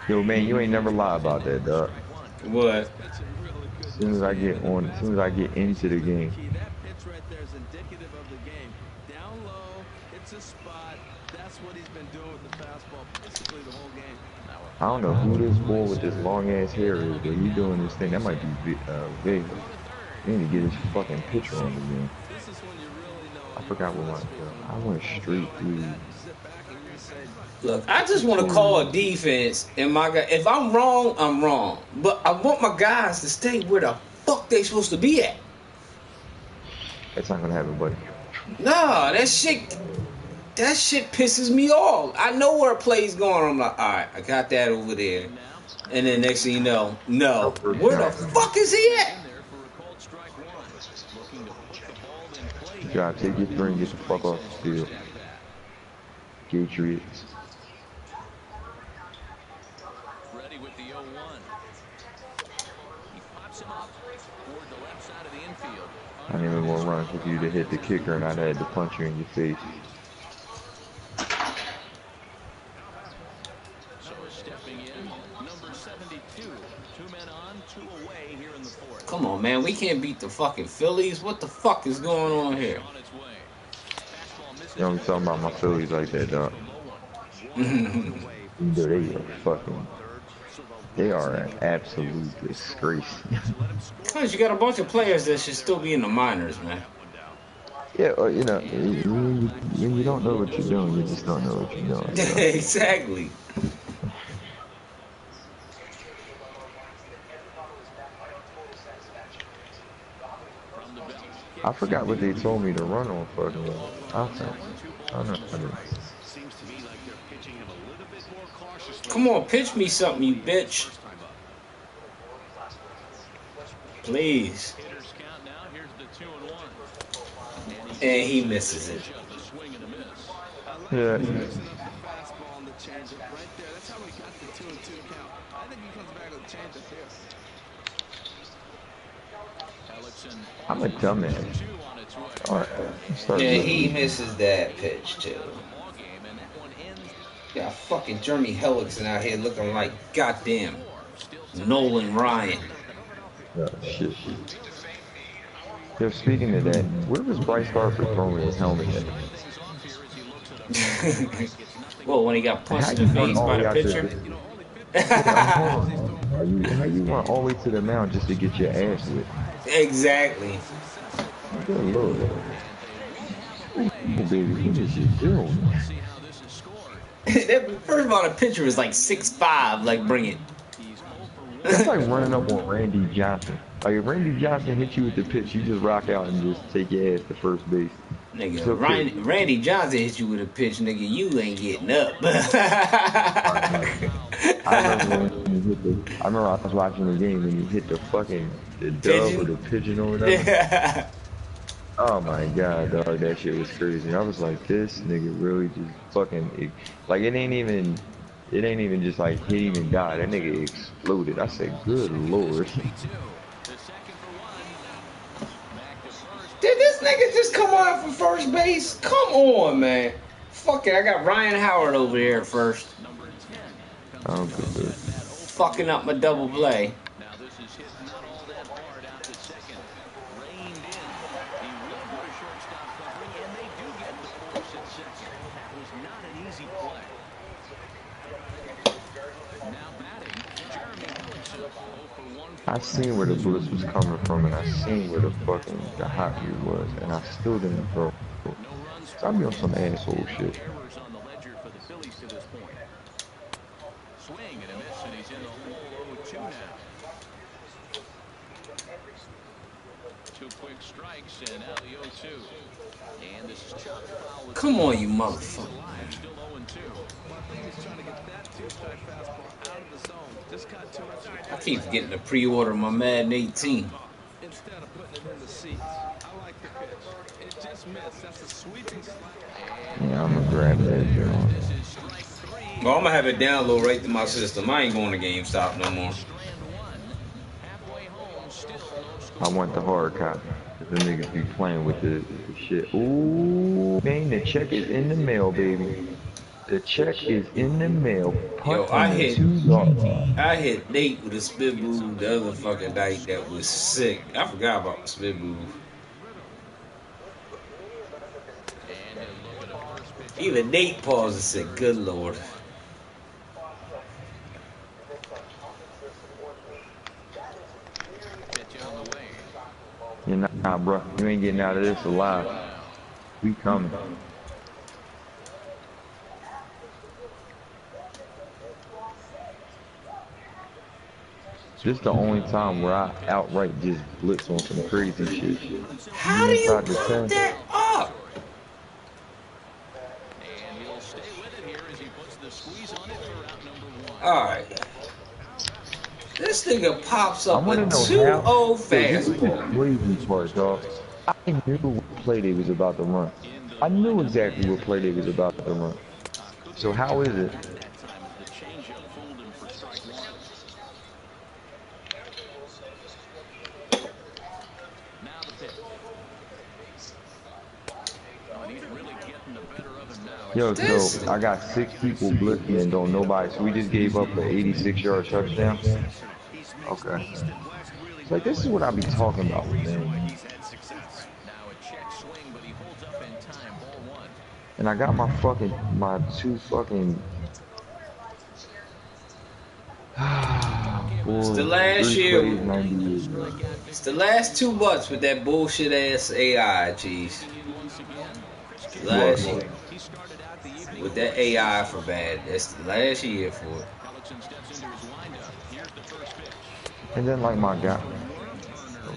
Yo, man, you ain't never lie about that, dog. What? As soon as I get into the game. That pitch right there is indicative of the game. Down low, it's a spot. That's what he's been doing with the fastball basically the whole game. I don't know who this boy with this long ass hair is, but he doing this thing. That might be Vig. He need to get his fucking picture on again. This is when you really know. I forgot what I went straight through. Look, I just want to call a defense, and my guy. If I'm wrong, I'm wrong. But I want my guys to stay where the fuck they supposed to be at. That's not gonna happen, buddy. Nah, that shit pisses me off. I know where a play's going. I'm like, all right, I got that over there. And then next thing you know, no. Where the fuck is he at? Good job. Take your three and get the fuck off the field. Patriots. Ready with the 0-1. He pops him up toward the left side of the infield. I didn't even want to run for you to hit the kicker, and I'd had to punch you in your face. So stepping in, number 72. 2 men on, 2 away here in the fourth. Come on, man. We can't beat the fucking Phillies. What the fuck is going on here? You don't be talking about my Phillies like that, dog. They are an absolute disgrace. Because you got a bunch of players that should still be in the minors, man. Yeah, you know, when you don't know what you're doing, you just don't know what you're doing. So. Exactly. I forgot what they told me to run on fucking offense. I don't know. Come on, pitch me something, you bitch. Please. And he misses it. Yeah. I'm a dumbass. Right. Yeah, he misses that pitch too. Got fucking Jeremy Hellickson out here looking like goddamn Nolan Ryan. Oh, shit. Yo, speaking of that, where was Bryce Harper throwing his helmet at? Well, when he got punched in the face by the pitcher. How you run all the way to the mound just to get your ass whipped? Exactly. Good Lord. Oh, baby, what is you doing? First of all, the pitcher was like 6'5", like bring it. That's like running up on Randy Johnson. Like if Randy Johnson hits you with the pitch, you just rock out and just take your ass to first base. Nigga, so Randy Johnson hits you with a pitch, nigga, you ain't getting up. I remember I was watching the game when you hit the fucking dove or the pigeon or whatever. Oh my god, dog, that shit was crazy. I was like, this nigga really just fucking, like it ain't even just like he even died. That nigga exploded. I said, good lord. Did this nigga just come on from first base? Come on, man. Fuck it, I got Ryan Howard over here first. Oh, good. Fucking up my double play. I seen where the blitz was coming from, and I seen where the fucking hot view was, and I still didn't throw. So I be on some asshole shit. Swing and a miss, and he's in the hole 0-2 now. 2 quick strikes, and now the 0-2. And this is chopped foul. Come on, you motherfucker. Still 0-2. He's trying to get that 2-strike fastball out of the zone. Just got too much. I keep getting the pre-order my Madden 18. instead of putting it in the seats. I like the pitch. It just missed. That's a sweeping slide. Yeah, I'm gonna grab that joint. This is strike three. Well, I'm gonna have it download right to my system. I ain't going to GameStop no more. Strand one. Halfway home, still no score. I want the hard copy. The niggas be playing with the shit. Ooh, man, the check is in the mail, baby. The check is in the mail. Yo, Punt on the $2. I hit Nate with a spit move the other fucking night that was sick. I forgot about the spit move. Even Nate paused and said, "Good Lord." Yeah, nah, bro. You ain't getting out of this alive. We coming. This is the only time where I outright just blitz on some crazy shit. How do you put that up? And he'll stay with it here as he puts the squeeze on it for route number one. Alright. This nigga pops I up want a to know 2-0 This is the fastball. crazy part, dog. I knew what play they was about to run. I knew exactly what play they was about to run. So how is it? That time the changeup fooled him for strike one. Now the pitch. Oh, and he's really getting the better of him now. Yo, so I got 6 people blitzing and don't nobody. So we just gave up an 86-yard touchdown. Okay. It's like, this is what I be talking about, man. Now a check swing, but he holds up in time. Ball one. And I got my 2 fucking. Boy, It's the last 3 year. plays, 98 yards. It's the last 2 months with that bullshit ass AI, jeez. Last year. With that AI for bad. That's the last year for it. And then like my guy.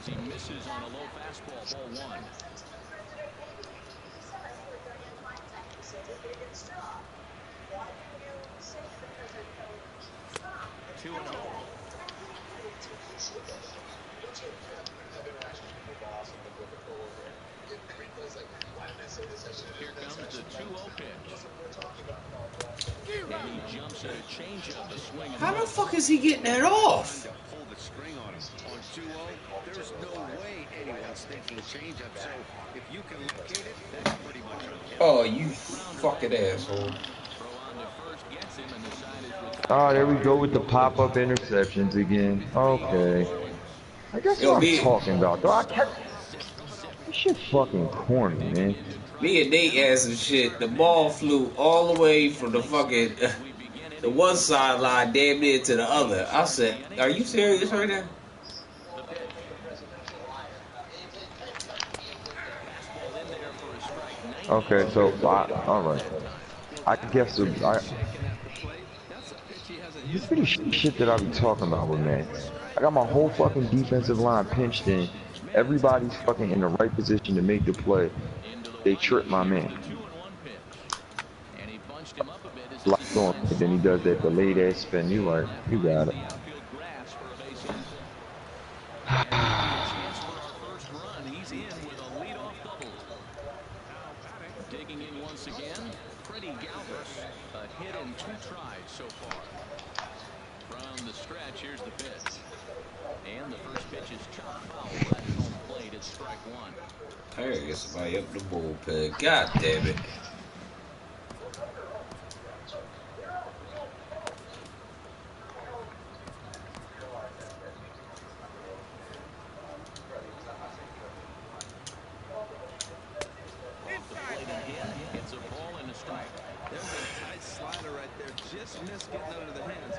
He misses on a low fastball. Ball one. Here comes the 2-0 pitch. And he jumps at a changeup to swing. How the fuck is he getting that off? Pull the string on him. On 2-0, there's no way anyone's thinking changeup. So if you can locate it, that's pretty much okay. Oh, you fucking asshole. Oh, there we go with the pop-up interceptions again. Okay. I guess what I'm talking about, though. This shit fucking corny, man. Me and Nate had some shit. The ball flew all the way from the fucking the one sideline damn near to the other. I said, "Are you serious right now?" Okay, so all right. I guess this pretty shit that I be talking about with man. I got my whole fucking defensive line pinched in. Everybody's fucking in the right position to make the play. They trip my man. Locked on. And then he does that delayed ass spin. You like, you got it. Digging in once again, Freddie Galvis, a hit in 2 tries so far. From the stretch, here's the pitch. And the first pitch is chopped foul right at home plate. It's strike one. There gets somebody up the bullpen. God damn it. It's a ball and a strike. There's a tight slider right there. Just missed getting under the hands.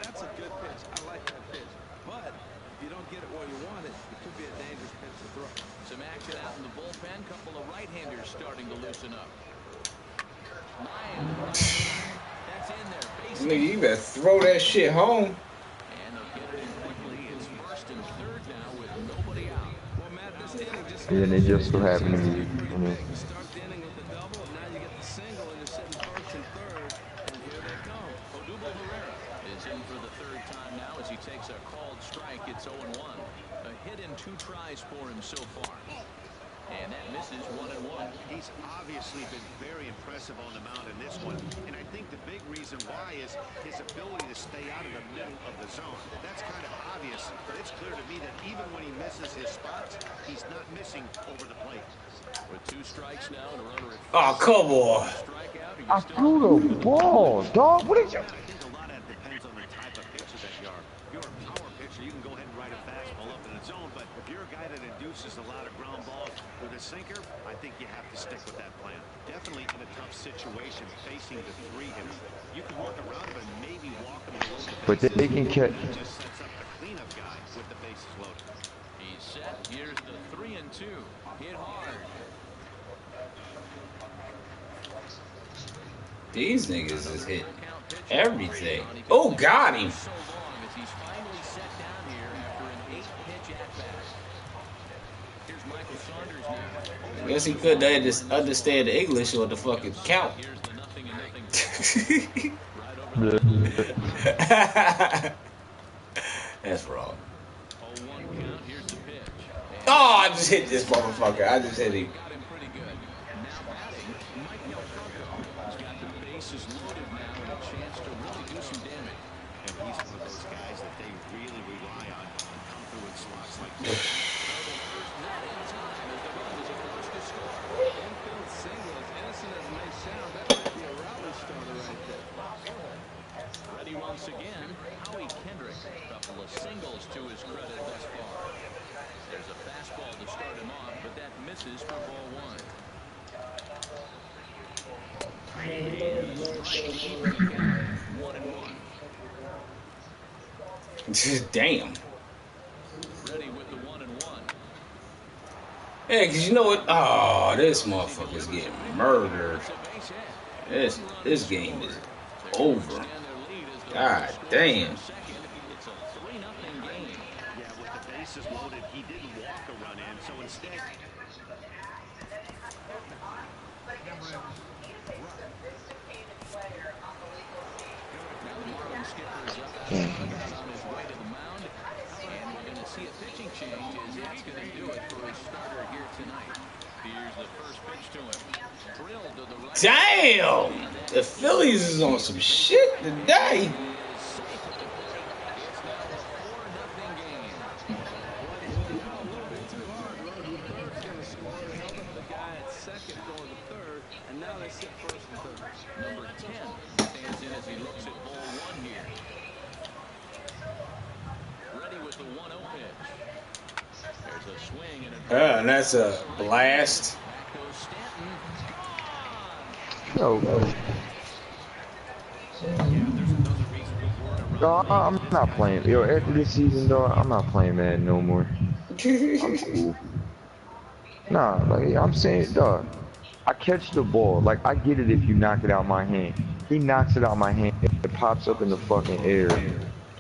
That's a good pitch. I like that pitch. But if you don't get it where you want it, it could be a dangerous pitch to throw. Some action out in the bullpen. Couple of right-handers starting to loosen up. That's in there. Nigga, you better throw that shit home. And they'll get it in quickly. It's first and third now with nobody out. Well, Matt, this inning just Yeah, they just so happen to be. you start the inning with the double, and now you get the single, and you're sitting first and third, and here they come. Odubel Herrera is in for the third time now as he takes a called strike. It's 0-1. A hit in 2 tries for him so far. And that misses 1-1. He's obviously been very impressive on the mound in this one. And I think the big reason why is his ability to stay out of the middle of the zone. That's kind of obvious, but it's clear to me that even when he misses his spots, he's not missing over the plate. With 2 strikes now and a runner at Oh, come on. I threw the ball, dog. What did you? I think a lot of that depends on the type of pitcher that you are. If you're a power pitcher, you can go ahead and ride a fastball up in the zone. But if you're a guy that induces a lot of ground balls with a sinker, I think you have to stick with that plan. Definitely in a tough situation facing the 3 hitter. You can work around him and maybe walk him to load the bases. But they can catch. He just sets up the cleanup guy with the bases loaded. He's set. Here's the 3-2. Hit hard. These niggas is hitting everything. Oh, got him. So long as he's finally set down here after an 8-pitch at-bat. Here's Michael Saunders now. I guess he couldn't just understand the English or the fucking count. Here's the 0-0. Right over That's wrong. 0-1 count. Here's the pitch. Oh, I just hit this motherfucker. I just hit him. Got him pretty good. Now batting, Mike Del Tronco. He's got the bases loaded now and a chance to really do some damage. And he's one of those guys that they really rely on to come through in slots like this. Not in time as the run is forced to score. Infield single, as innocent as it may sound, that might be a rally starter right there. Ready once again, Howie Kendrick. A couple of singles to his credit thus far. There's a fastball to start him off, but that misses for ball 1. And a strike, 1-1. Damn. Ready with the 1-1. Yeah, because you know what? Oh, this motherfucker's getting murdered. This game is over. God damn. It's a 3-0 game. Yeah, with the bases loaded, he didn't walk a run in, so instead... Now the Marlins skipper is up on his way to the mound, and we're going to see a pitching change as that's going to do it for his starter here tonight. Here's the first pitch to him. Drilled to the right. Damn! The Phillies is on some shit today. Number 10 stands in as he looks at ball 1 here. Ready with the 1-0 pitch. There's a swing and a And that's a blast. back goes Stanton. Yo, I'm not playing. Yo, after this season, though, I'm not playing that no more. I'm cool. Nah, like I'm saying, dog. I catch the ball. Like, I get it if you knock it out my hand. He knocks it out my hand. It pops up in the fucking air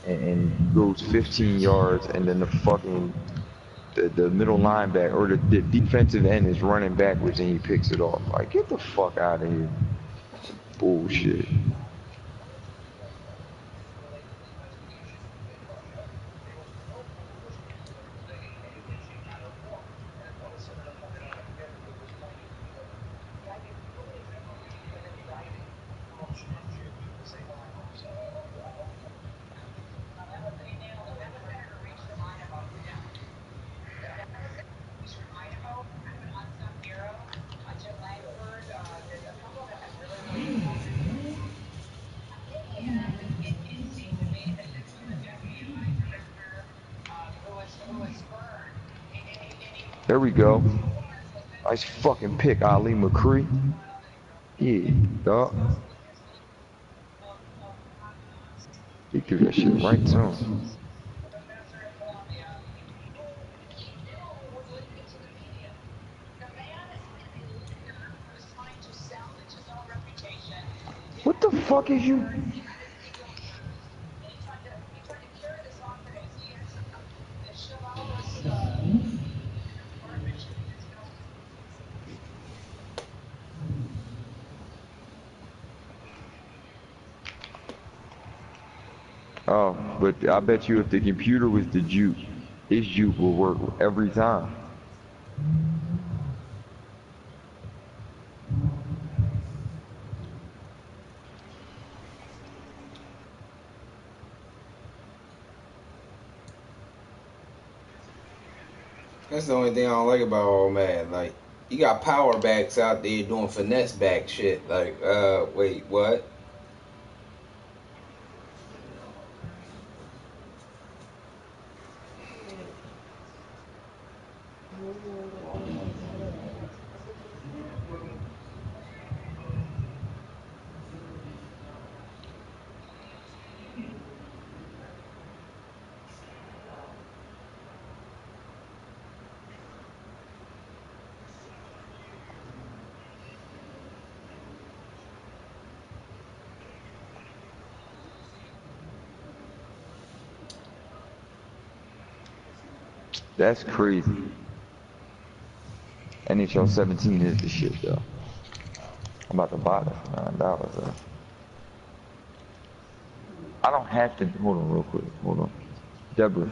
and goes 15 yards, and then the middle linebacker or the defensive end is running backwards and he picks it off. Like, get the fuck out of here. Bullshit. There we go. Nice fucking pick, Ali McCree. Yeah, dog. He threw that shit right to him. What the fuck is you? Oh. but I bet you if the computer was the juke, his juke will work every time. That's the only thing I don't like about all Madden. Like, you got power backs out there doing finesse back shit. Like, wait, what? That's crazy. NHL 17 is the shit though. I'm about to buy that for $9 though. I don't have to. Hold on, real quick. Hold on. Deborah.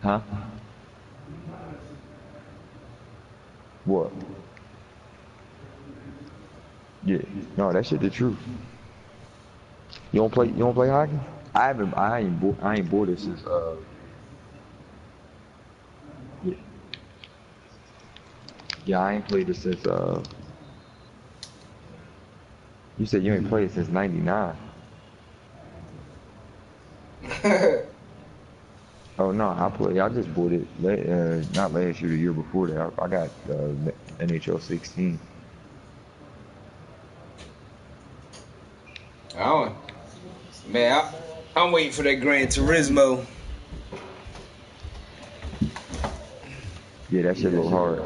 Huh? What? Yeah. No, that shit the truth. You don't play hockey? I ain't bought it since yeah, yeah, I ain't played it since you said you ain't played it since '99. Oh no, I just bought it not last year, the year before that. I got NHL 16. Man, I'm waiting for that Gran Turismo. Yeah, that shit a little hard.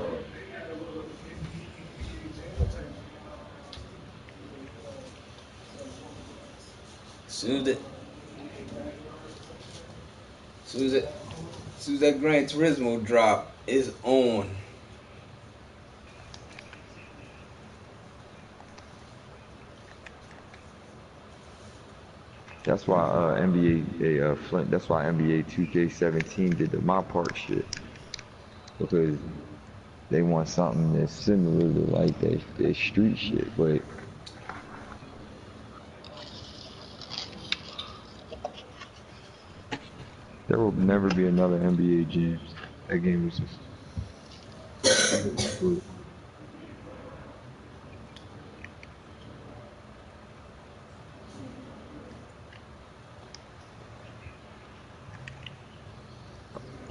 Soon as that Gran Turismo drop, it's on. That's why that's why NBA 2K17 did the My Part shit, because they want something that's similar to like that street shit, but there will never be another NBA Jam. That game was just good.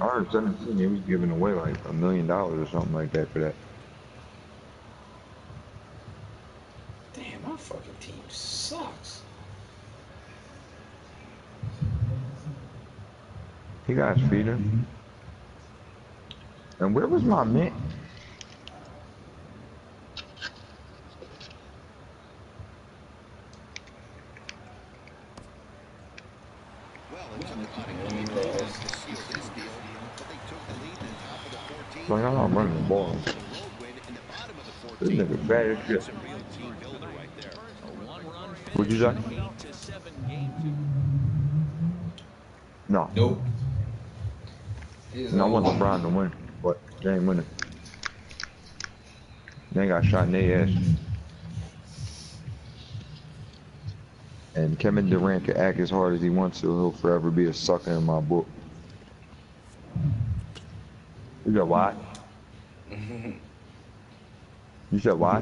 I heard 17, they was giving away like $1 million or something like that for that. Damn, my fucking team sucks. He got his feet in. And where was my mint? Like, I'm not running the ball. This nigga bad as shit. What'd you say? No. Nope. No, I want LeBron to win, but they ain't winning. They got shot in their ass. And Kevin Durant can act as hard as he wants to. He'll forever be a sucker in my book. You said why? You said why?